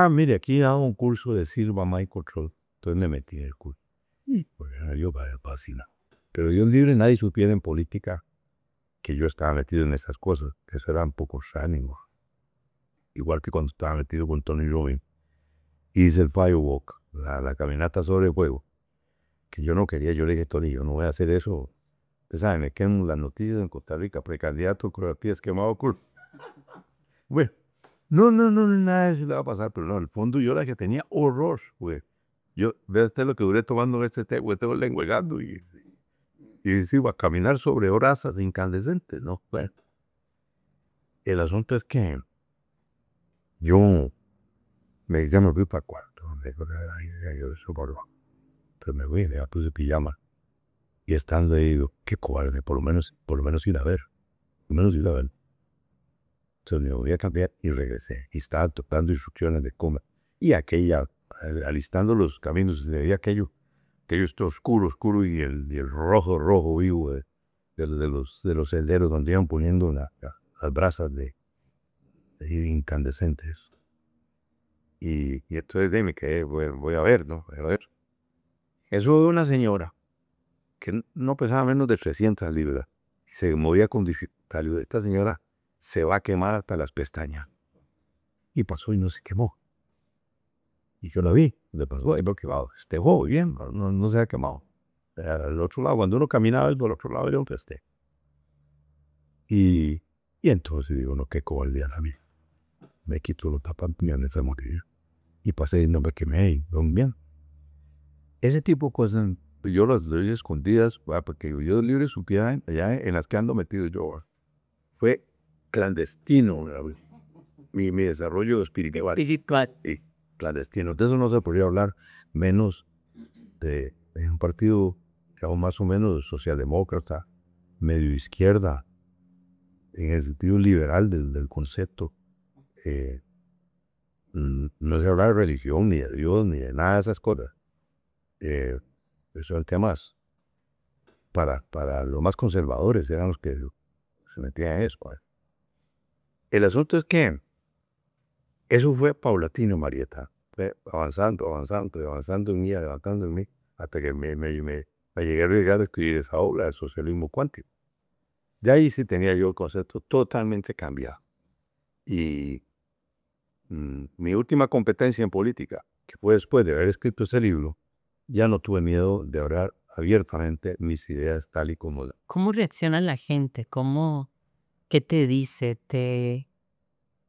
Mire, aquí hago un curso de Silva Mind Control. Entonces me metí en el curso. Y pues yo para fascina. Pero Dios libre, nadie supiera en política que yo estaba metido en esas cosas, que eso eran pocos ánimos. Igual que cuando estaba metido con Tony Robbins. Hice el firewalk, la caminata sobre el fuego, que yo no quería. Yo le dije, Tony, yo no voy a hacer eso. Usted sabe, me quedan las noticias en Costa Rica, precandidato con las pies quemado. Bueno, no, nada de eso le va a pasar, pero no, en el fondo yo era que tenía horror, güey. Yo, vea usted lo que duré tomando este té, güey, tengo lenguegando y se iba a caminar sobre brasas incandescentes, ¿no? Bueno, el asunto es que yo ya me fui para el cuarto. Entonces me fui, ya puse pijama. Y estando ahí, digo, qué cobarde, por lo menos ir a ver. Por lo menos ir a ver. Entonces me voy a cambiar y regresé. Y estaba tocando instrucciones de coma. Y aquella, alistando los caminos, se veía aquello está oscuro, y el rojo vivo de los senderos donde iban poniendo las brasas incandescentes. Y entonces me quedé, voy a ver, ¿no? Voy a ver. Eso de una señora que no pesaba menos de 300 libras. Se movía con dificultad. Esta señora se va a quemar hasta las pestañas. Y pasó y no se quemó. Y yo la vi, le pasó, y lo quemado. Estejó bien, no se ha quemado. Al otro lado, cuando uno caminaba al otro lado, era un peste. Y entonces digo, no, qué cobardía la mía. Me quito los zapatos y me a morir. Y pasé y no me quemé y bien. Ese tipo de cosas, yo las doy escondidas, porque yo libre supiera allá en las que ando metido yo. Fue clandestino mi desarrollo espiritual. Sí, clandestino. De eso no se podría hablar menos de un partido, digamos, más o menos socialdemócrata, medio izquierda, en el sentido liberal del concepto. No se habla de religión, ni de Dios, ni de nada de esas cosas. Eso eran temas para los más conservadores, eran los que se metían en eso. El asunto es que eso fue paulatino, Marieta. Fue avanzando, avanzando, avanzando en mí, avanzando en mí, hasta que me llegué a llegar a escribir esa obra de socialismo cuántico. De ahí sí tenía yo el concepto totalmente cambiado. Y mi última competencia en política, que fue después de haber escrito ese libro, ya no tuve miedo de hablar abiertamente mis ideas tal y como las. ¿Cómo reacciona la gente? ¿Qué te dice?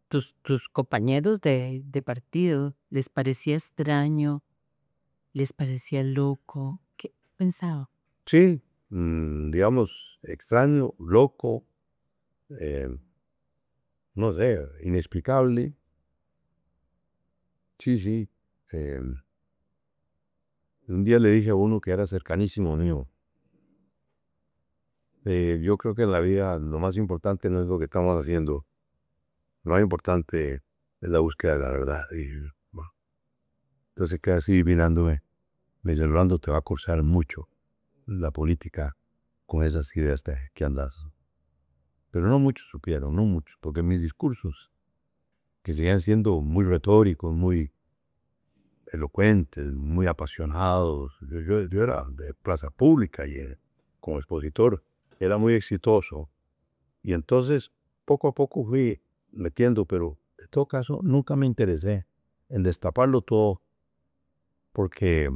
¿Tus compañeros de partido les parecía extraño? ¿Les parecía loco? ¿Qué pensaba? Sí, digamos, extraño, loco, eh, no sé, inexplicable. Sí, sí. Un día le dije a uno que era cercanísimo mío, yo creo que en la vida lo más importante no es lo que estamos haciendo, lo más importante es la búsqueda de la verdad. Y, bueno, entonces queda así mirándome, me dice, Rolando, te va a costar mucho la política con esas ideas que andas. Pero no muchos supieron, no muchos, porque mis discursos, que seguían siendo muy retóricos, muy elocuentes, muy apasionados, yo era de plaza pública y como expositor era muy exitoso. Y entonces poco a poco fui metiendo, pero en todo caso nunca me interesé en destaparlo todo, porque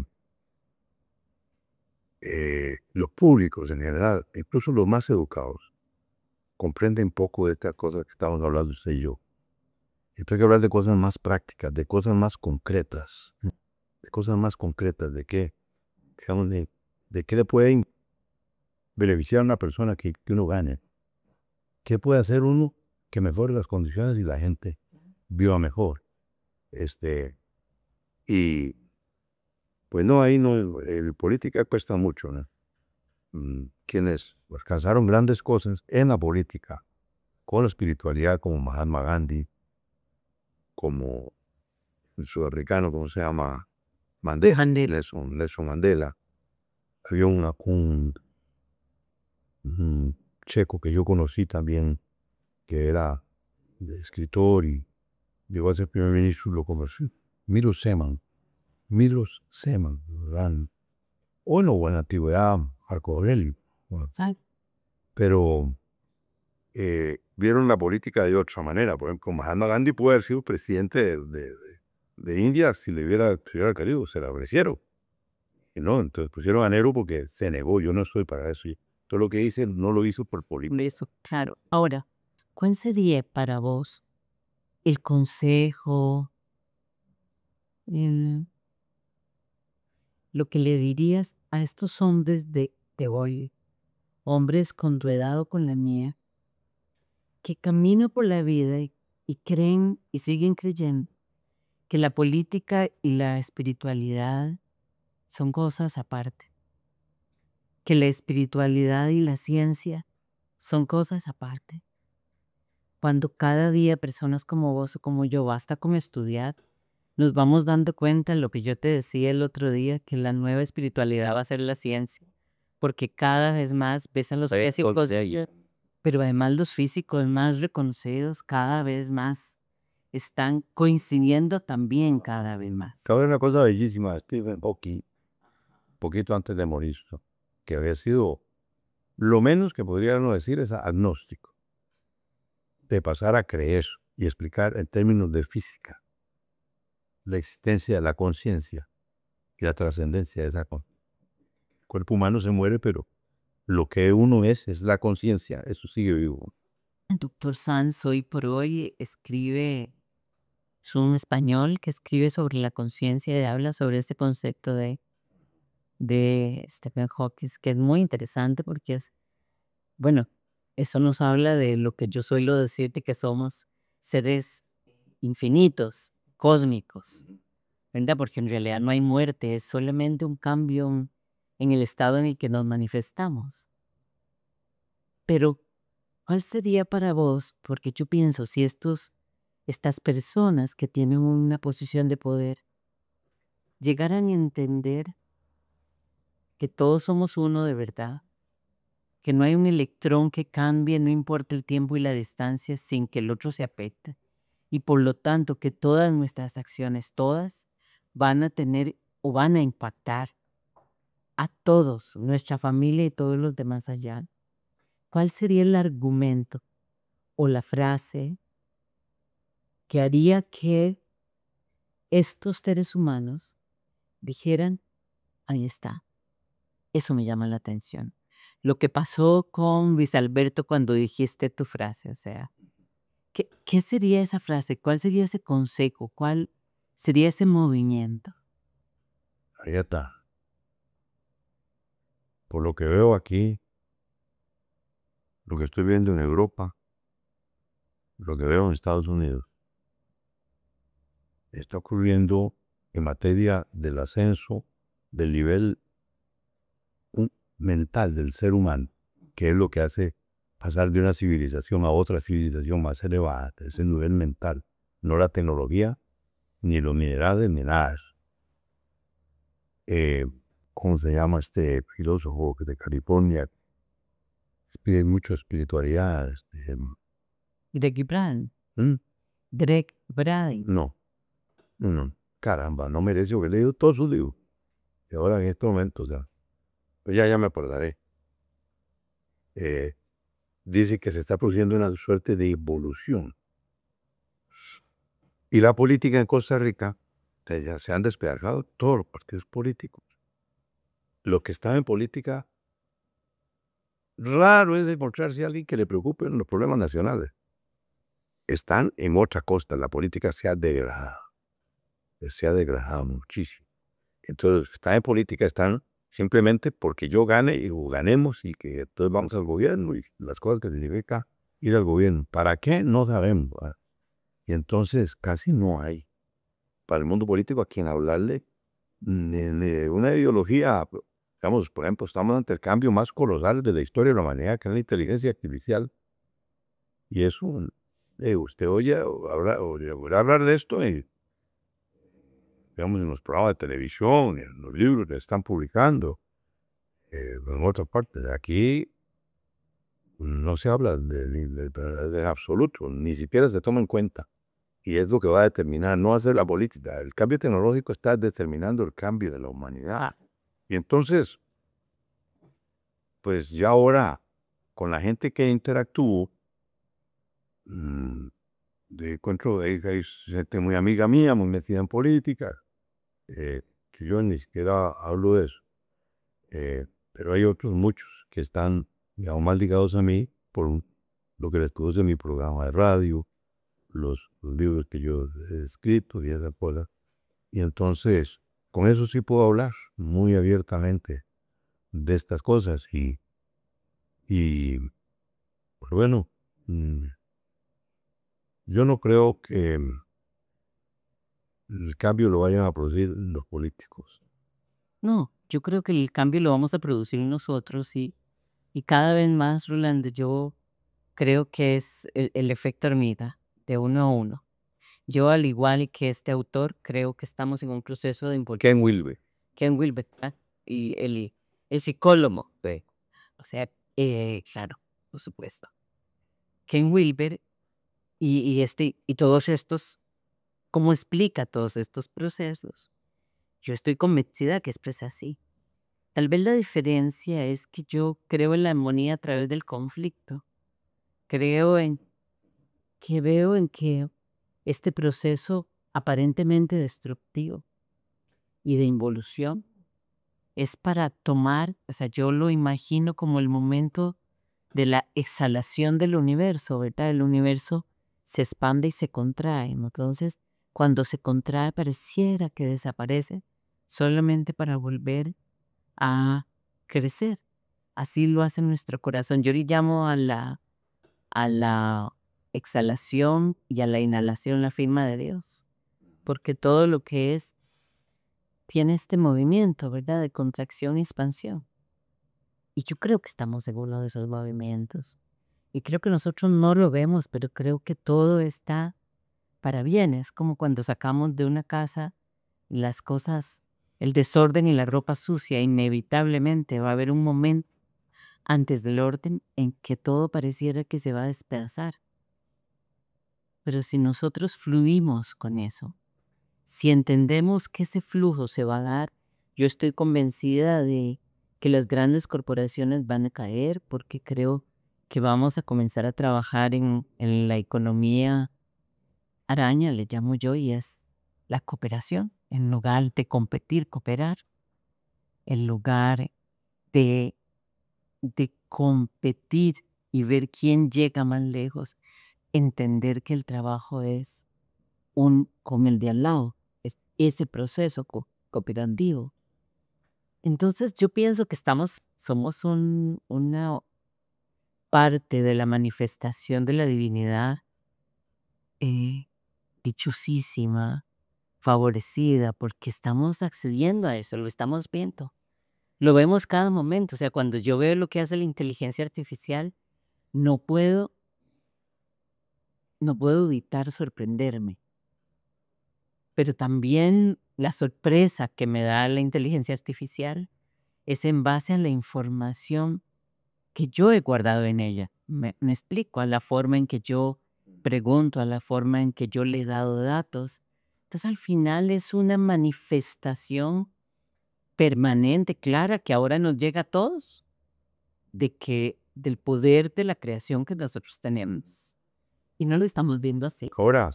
los públicos en general, incluso los más educados, comprenden poco de estas cosas que estamos hablando usted y yo. Y tengo que hablar de cosas más prácticas, de cosas más concretas, de qué, digamos, de qué le puede beneficiar a una persona que uno gane. ¿Qué puede hacer uno que mejore las condiciones y la gente viva mejor? Y pues no, ahí no, política cuesta mucho, ¿no? Quienes alcanzaron grandes cosas en la política, con la espiritualidad, como Mahatma Gandhi, como el sudafricano, ¿cómo se llama? Mandela, Nelson Mandela. Había un checo que yo conocí también, que era escritor y llegó a ser primer ministro, lo conocí, Milos Zeman. O en la antigüedad, Marco Aurelio. Bueno, pero vieron la política de otra manera. Por ejemplo, Mahatma Gandhi pudo haber sido presidente de India si le hubiera querido, se la ofrecieron. Y no, entonces pusieron a Nehru porque se negó, yo no estoy para eso. Todo lo que hice no lo hizo por política. Eso, claro. Ahora, ¿cuál sería para vos el consejo, el- lo que le dirías a estos hombres de hoy, hombres con tu edad o con la mía, que caminan por la vida y creen y siguen creyendo que la política y la espiritualidad son cosas aparte, que la espiritualidad y la ciencia son cosas aparte? Cuando cada día personas como vos o como yo, basta con estudiar, nos vamos dando cuenta de lo que yo te decía el otro día, que la nueva espiritualidad va a ser la ciencia, porque cada vez más ves a los físicos, pero además los físicos más reconocidos cada vez más están coincidiendo también cada vez más. ¿Sabe una cosa bellísima de Stephen Hawking, poquito antes de morir, que había sido, lo menos que podría uno decir es agnóstico, de pasar a creer y explicar en términos de física la existencia de la conciencia y la trascendencia de esa conciencia? El cuerpo humano se muere, pero lo que uno es la conciencia, eso sigue vivo. El doctor Sanz hoy por hoy escribe, es un español que escribe sobre la conciencia y habla sobre este concepto de Stephen Hawking, que es muy interesante porque es, bueno, eso nos habla de lo que yo suelo decirte, que somos seres infinitos, cósmicos, ¿verdad? Porque en realidad no hay muerte, es solamente un cambio en el estado en el que nos manifestamos. Pero, ¿cuál sería para vos? Porque yo pienso, si estas personas que tienen una posición de poder llegaran a entender que todos somos uno de verdad, que no hay un electrón que cambie, no importa el tiempo y la distancia, sin que el otro se afecte, y por lo tanto que todas nuestras acciones, todas, van a tener o van a impactar a todos, nuestra familia y todos los demás allá? ¿Cuál sería el argumento o la frase que haría que estos seres humanos dijeran, ahí está, eso me llama la atención? Lo que pasó con Luis Alberto cuando dijiste tu frase, o sea, ¿qué sería esa frase? ¿Cuál sería ese consejo? ¿Cuál sería ese movimiento? Ahí está. Por lo que veo aquí, lo que estoy viendo en Europa, lo que veo en Estados Unidos, está ocurriendo en materia del ascenso del nivel mental del ser humano, que es lo que hace pasar de una civilización a otra civilización más elevada, ese nivel mental, no la tecnología, ni los minerales, ni nada. ¿Cómo se llama este filósofo de California? Pide mucho espiritualidad. Greg Brand. ¿Mm? Greg Brady. No, no, caramba, no merece haber leído todos sus libros. Y ahora en este momento, o sea, pues ya me acordaré. Dice que se está produciendo una suerte de evolución. Y la política en Costa Rica, ya se han despedazado todos los partidos políticos. Los que están en política, raro es encontrarse a alguien que le preocupen los problemas nacionales. Están en otra costa, la política se ha degradado muchísimo. Entonces, los que están en política están simplemente porque yo gane o ganemos y que entonces vamos al gobierno y las cosas que significa ir al gobierno. ¿Para qué? No sabemos, ¿verdad? Y entonces casi no hay para el mundo político a quien hablarle de una ideología. Digamos, por ejemplo, estamos ante el cambio más colosal de la historia de la humanidad, que es la inteligencia artificial. Y eso, usted oye hablar de esto y, digamos, en los programas de televisión, en los libros que están publicando, en otras partes. Aquí no se habla de absoluto, ni siquiera se toma en cuenta. Y es lo que va a determinar, no hacer la política. El cambio tecnológico está determinando el cambio de la humanidad. Y entonces, pues ya ahora, con la gente que interactúo, encuentro hay gente muy amiga mía, muy metida en política, que yo ni siquiera hablo de eso. Pero hay otros muchos que están, digamos, más ligados a mí por lo que les produce mi programa de radio, los libros que yo he escrito y esa cosa. Y entonces, con eso sí puedo hablar muy abiertamente de estas cosas. Pues bueno, yo no creo que el cambio lo vayan a producir los políticos. No, yo creo que el cambio lo vamos a producir nosotros y cada vez más, Rolando, yo creo que es el efecto hormiga, de uno a uno. Yo, al igual que este autor, creo que estamos en un proceso de Ken Wilber. Ken Wilber, ¿verdad? Y el psicólogo, o sea, claro, por supuesto. Ken Wilber y todos estos cómo explica todos estos procesos. Yo estoy convencida que es pues así. Tal vez la diferencia es que yo creo en la armonía a través del conflicto. Creo en que veo en que este proceso aparentemente destructivo y de involución es para tomar, o sea, yo lo imagino como el momento de la exhalación del universo, ¿verdad? El universo se expande y se contrae, ¿no? Entonces, cuando se contrae pareciera que desaparece solamente para volver a crecer. Así lo hace nuestro corazón. Yo le llamo a la exhalación y a la inhalación la firma de Dios, porque todo lo que es tiene este movimiento, ¿verdad? De contracción y expansión. Y yo creo que estamos en uno de esos movimientos. Y creo que nosotros no lo vemos, pero creo que todo está para bien. Es como cuando sacamos de una casa las cosas, el desorden y la ropa sucia. Inevitablemente va a haber un momento antes del orden en que todo pareciera que se va a despedazar. Pero si nosotros fluimos con eso, si entendemos que ese flujo se va a dar, yo estoy convencida de que las grandes corporaciones van a caer porque creo que vamos a comenzar a trabajar en la economía araña, le llamo yo, y es la cooperación. En lugar de competir, cooperar. En lugar de, de competir y ver quién llega más lejos, entender que el trabajo es con el de al lado, es ese proceso cooperativo. Entonces yo pienso que somos una parte de la manifestación de la divinidad eh, dichosísima, favorecida, porque estamos accediendo a eso, lo estamos viendo. Lo vemos cada momento, o sea, cuando yo veo lo que hace la inteligencia artificial, no puedo, no puedo evitar sorprenderme. Pero también la sorpresa que me da la inteligencia artificial es en base a la información que yo he guardado en ella. Me explico, a la forma en que yo pregunto, a la forma en que yo le he dado datos. Entonces al final es una manifestación permanente, clara, que ahora nos llega a todos, del poder de la creación que nosotros tenemos. Y no lo estamos viendo así. Ahora,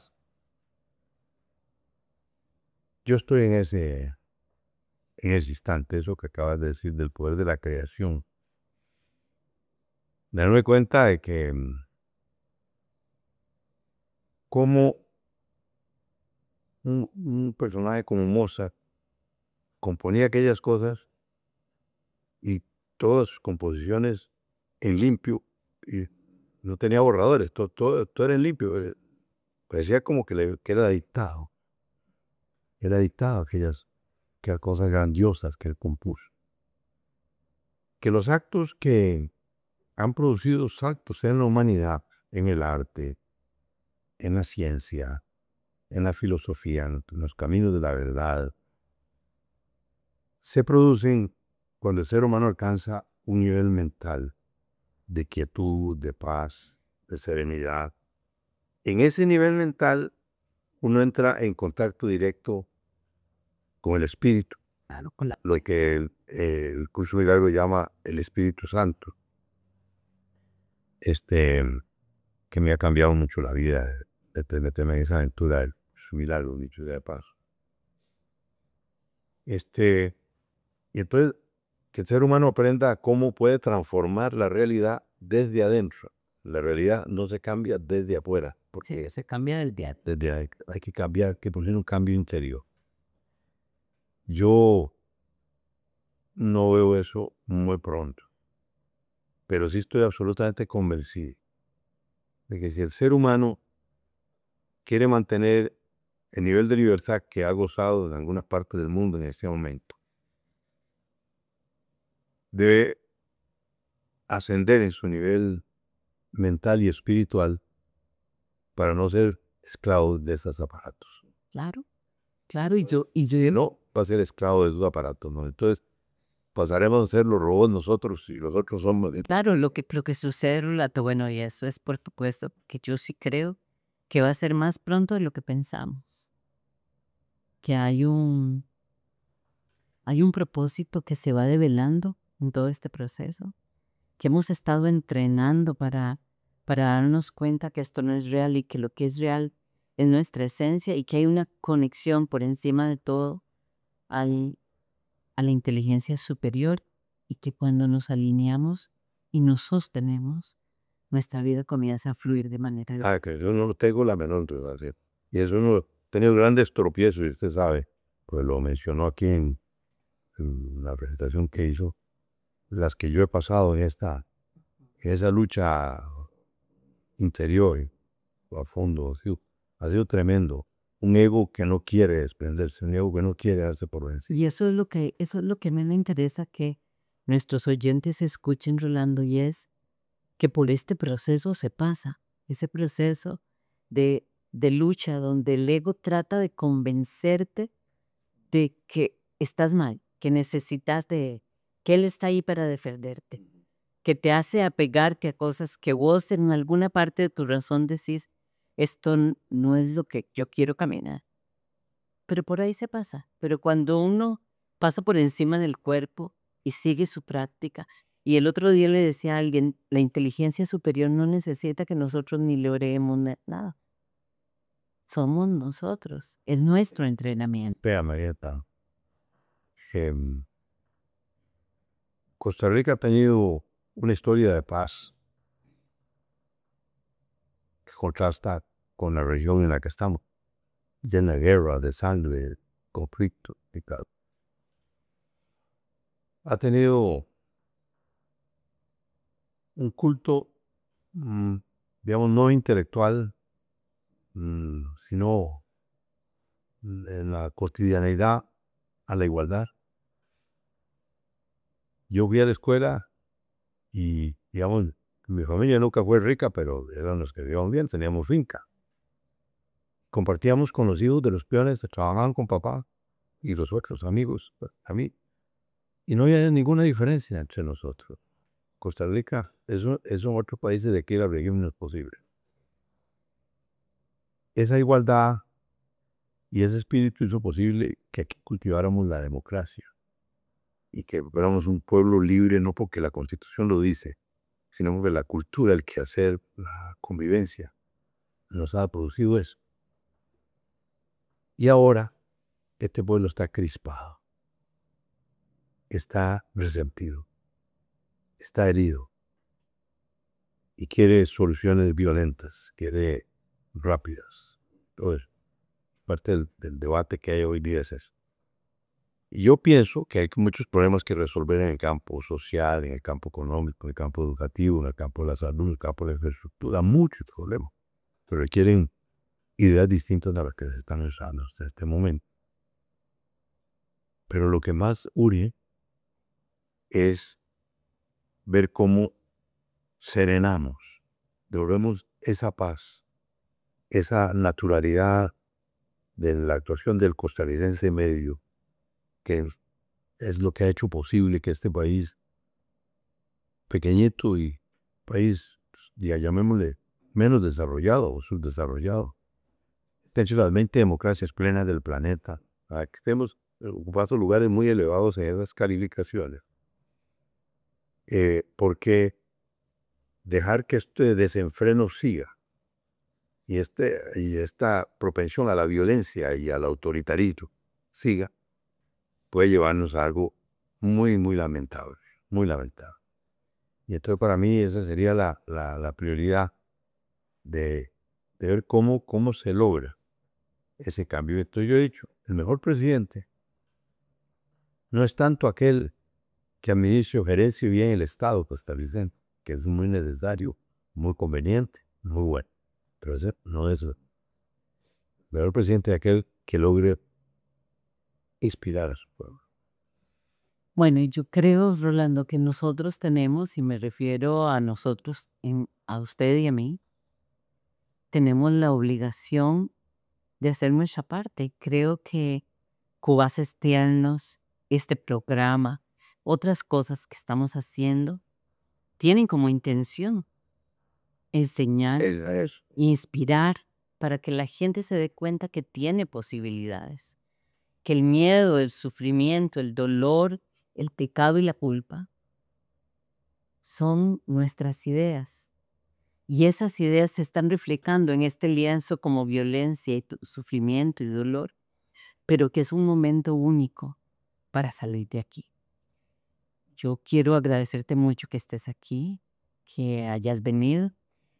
yo estoy en ese instante, eso que acabas de decir del poder de la creación. Darme cuenta de que como un personaje como Mozart componía aquellas cosas y todas sus composiciones en limpio, y no tenía borradores, todo era en limpio. Parecía como que era dictado. Era dictado aquellas cosas grandiosas que él compuso. Que los actos que han producido saltos en la humanidad, en el arte, en la ciencia, en la filosofía, en los caminos de la verdad, se producen cuando el ser humano alcanza un nivel mental de quietud, de paz, de serenidad. En ese nivel mental uno entra en contacto directo con el Espíritu, Claro, con la lo que el curso Hidalgo llama el Espíritu Santo, que me ha cambiado mucho la vida de meterme en esa aventura del curso Hidalgo, dicho sea de paso. Y entonces, que el ser humano aprenda cómo puede transformar la realidad desde adentro. La realidad no se cambia desde afuera, porque se cambia del día. desde hay que cambiar, que producir un cambio interior. Yo no veo eso muy pronto, pero sí estoy absolutamente convencido de que si el ser humano quiere mantener el nivel de libertad que ha gozado en algunas partes del mundo en este momento, debe ascender en su nivel mental y espiritual para no ser esclavo de esos aparatos. Claro, claro, y No va a ser esclavo de esos aparatos, ¿no? Entonces pasaremos a ser los robots nosotros y los otros somos. claro, lo que sucede, Rulato, bueno, y eso es por supuesto que yo sí creo que va a ser más pronto de lo que pensamos. que hay un propósito que se va develando en todo este proceso, que hemos estado entrenando para darnos cuenta que esto no es real y que lo que es real es nuestra esencia y que hay una conexión por encima de todo al- a la inteligencia superior y que cuando nos alineamos y nos sostenemos, nuestra vida comienza a fluir de manera. Que yo no tengo la menor duda. ¿Sí? Y eso uno ha tenido grandes tropiezos, y usted sabe, pues lo mencionó aquí en la presentación que hizo, las que yo he pasado en esa lucha interior, a fondo, ha sido tremendo. Un ego que no quiere desprenderse, un ego que no quiere darse por vencido. Y eso es lo que a mí me interesa que nuestros oyentes escuchen, Rolando, y es que por este proceso se pasa, ese proceso de lucha donde el ego trata de convencerte de que estás mal, que necesitas que él está ahí para defenderte, que te hace apegarte a cosas que vos en alguna parte de tu razón decís, esto no es lo que yo quiero caminar. Pero por ahí se pasa. Pero cuando uno pasa por encima del cuerpo y sigue su práctica, y el otro día le decía a alguien, la inteligencia superior no necesita que nosotros ni le oremos nada. Somos nosotros, es nuestro entrenamiento. Vea, Marieta, Costa Rica ha tenido una historia de paz que contrasta con la región en la que estamos, llena de guerra, de sangre, de conflicto y tal. Ha tenido un culto, digamos, no intelectual, sino en la cotidianeidad a la igualdad. Yo fui a la escuela y, digamos, mi familia nunca fue rica, pero eran los que vivían bien, teníamos finca. Compartíamos con los hijos de los peones que trabajaban con papá y los otros amigos, a mí. Y no había ninguna diferencia entre nosotros. Costa Rica es un otro país de que la región no es posible. Esa igualdad y ese espíritu hizo posible que aquí cultiváramos la democracia y que fuéramos un pueblo libre, no porque la Constitución lo dice, sino porque la cultura, el quehacer, la convivencia nos ha producido eso. Y ahora este pueblo está crispado, está resentido, está herido y quiere soluciones violentas, quiere rápidas. Entonces, parte del debate que hay hoy día es eso. Y yo pienso que hay muchos problemas que resolver en el campo social, en el campo económico, en el campo educativo, en el campo de la salud, en el campo de la infraestructura, muchos problemas, pero requieren ideas distintas a las que se están usando hasta este momento. Pero lo que más urge es ver cómo serenamos, devolvemos esa paz, esa naturalidad de la actuación del costarricense medio, que es lo que ha hecho posible que este país pequeñito y país, ya llamémosle, menos desarrollado o subdesarrollado, de hecho las 20 democracias plenas del planeta, que estemos ocupando lugares muy elevados en esas calificaciones. Porque dejar que este desenfreno siga y esta propensión a la violencia y al autoritarismo siga, puede llevarnos a algo muy, muy lamentable, muy lamentable. Y entonces para mí esa sería la prioridad de ver cómo se logra ese cambio. Entonces yo he dicho, el mejor presidente no es tanto aquel que administre o gerencie bien el Estado costarricense, que es muy necesario, muy conveniente, muy bueno. Pero ese no es el mejor presidente, aquel que logre inspirar a su pueblo. Bueno, y yo creo, Rolando, que nosotros tenemos, y me refiero a nosotros, a usted y a mí, tenemos la obligación de hacer nuestra parte. Creo que Cubaces Tiernos, este programa, otras cosas que estamos haciendo, tienen como intención enseñar, Esa es. inspirar, para que la gente se dé cuenta que tiene posibilidades. que el miedo, el sufrimiento, el dolor, el pecado y la culpa son nuestras ideas. Y esas ideas se están reflejando en este lienzo como violencia y sufrimiento y dolor, pero que es un momento único para salir de aquí. Yo quiero agradecerte mucho que estés aquí, que hayas venido,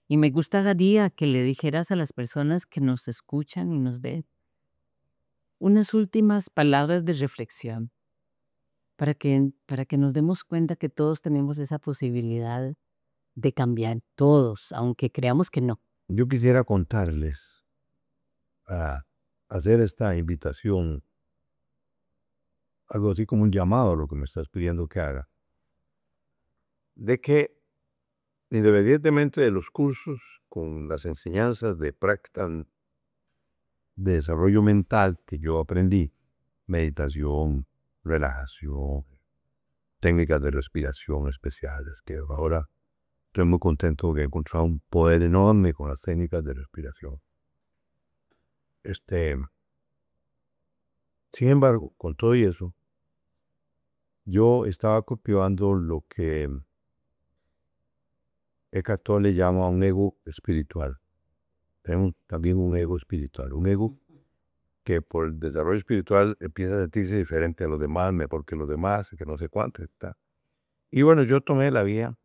y me gustaría que le dijeras a las personas que nos escuchan y nos ven unas últimas palabras de reflexión para que nos demos cuenta que todos tenemos esa posibilidad de cambiar, todos, aunque creamos que no. Yo quisiera contarles, a hacer esta invitación, algo así como un llamado a lo que me estás pidiendo que haga, de que independientemente de los cursos con las enseñanzas de práctica de desarrollo mental que yo aprendí, meditación, relajación, técnicas de respiración especiales, que ahora estoy muy contento porque he encontrado un poder enorme con las técnicas de respiración. Sin embargo, con todo eso, yo estaba cultivando lo que Eckhart Tolle llama un ego espiritual. Tenemos también un ego espiritual, un ego que por el desarrollo espiritual empieza a sentirse diferente a los demás, mejor que los demás, que no sé cuánto está. Y bueno, yo tomé la vía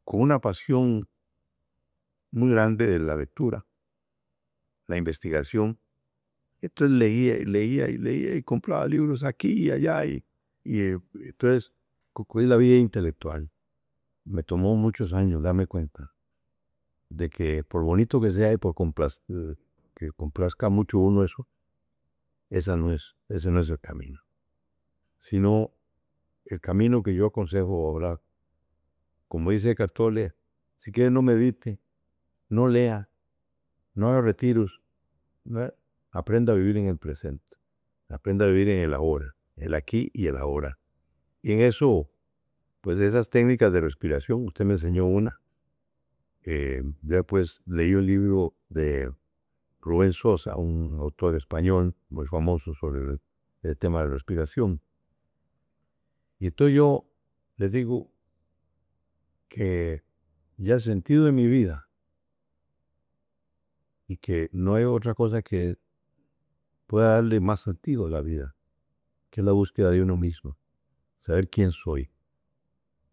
con una pasión muy grande de la lectura, la investigación. Entonces leía y leía y leía y compraba libros aquí y allá entonces cogí la vía intelectual. Me tomó muchos años darme cuenta de que por bonito que sea y por que complazca mucho uno eso, ese no es el camino. Sino el camino que yo aconsejo ahora, como dice Eckhart Tolle, si quiere no medite, no lea, no haga retiros, aprenda a vivir en el presente, aprenda a vivir en el ahora, el aquí y el ahora. Y en eso, pues de esas técnicas de respiración, usted me enseñó una. Después leí un libro de Rubén Sosa, un autor español muy famoso sobre el tema de la respiración. Y entonces yo les digo que ya el sentido de mi vida y que no hay otra cosa que pueda darle más sentido a la vida, que es la búsqueda de uno mismo, saber quién soy,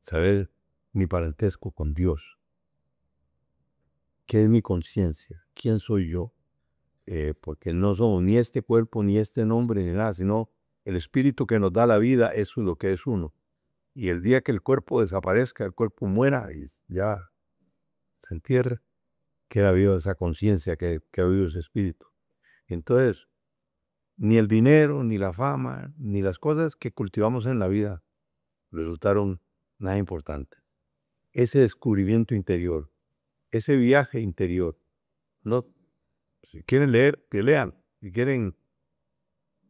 saber mi parentesco con Dios, qué es mi conciencia, quién soy yo, porque no somos ni este cuerpo, ni este nombre, ni nada, sino el espíritu que nos da la vida, eso es lo que es uno. Y el día que el cuerpo desaparezca, el cuerpo muera y ya se entierra, queda viva esa conciencia que ha vivido ese espíritu. Entonces, ni el dinero, ni la fama, ni las cosas que cultivamos en la vida resultaron nada importantes. Ese descubrimiento interior, ese viaje interior, no, si quieren leer, que lean, si quieren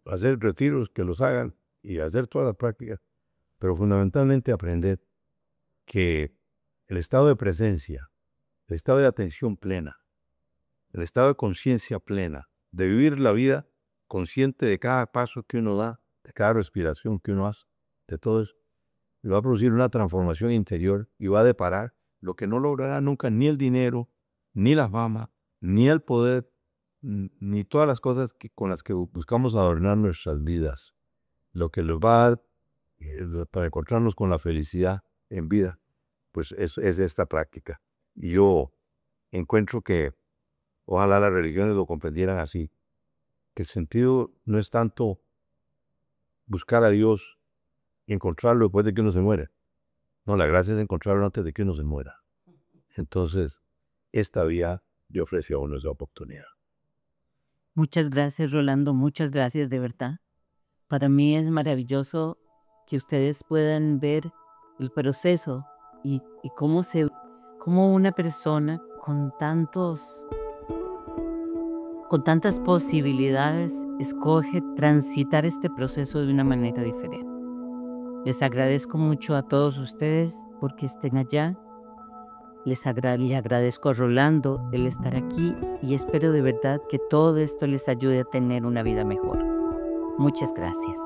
hacer retiros, que los hagan y hacer todas las prácticas, pero fundamentalmente aprender que el estado de presencia, el estado de atención plena, el estado de conciencia plena, de vivir la vida consciente de cada paso que uno da, de cada respiración que uno hace, de todo eso, y va a producir una transformación interior y va a deparar lo que no logrará nunca ni el dinero, ni la fama, ni el poder, ni todas las cosas con las que buscamos adornar nuestras vidas. Lo que nos va a dar para encontrarnos con la felicidad en vida, pues es esta práctica. Y yo encuentro que ojalá las religiones lo comprendieran así, que el sentido no es tanto buscar a Dios y encontrarlo después de que uno se muere. No, la gracia es encontrarlo antes de que uno se muera. Entonces, esta vía le ofrece a uno esa oportunidad. Muchas gracias, Rolando, muchas gracias de verdad. Para mí es maravilloso que ustedes puedan ver el proceso y cómo una persona con tantas posibilidades escoge transitar este proceso de una manera diferente. Les agradezco mucho a todos ustedes porque estén allá. Le agradezco a Rolando el estar aquí y espero de verdad que todo esto les ayude a tener una vida mejor. Muchas gracias.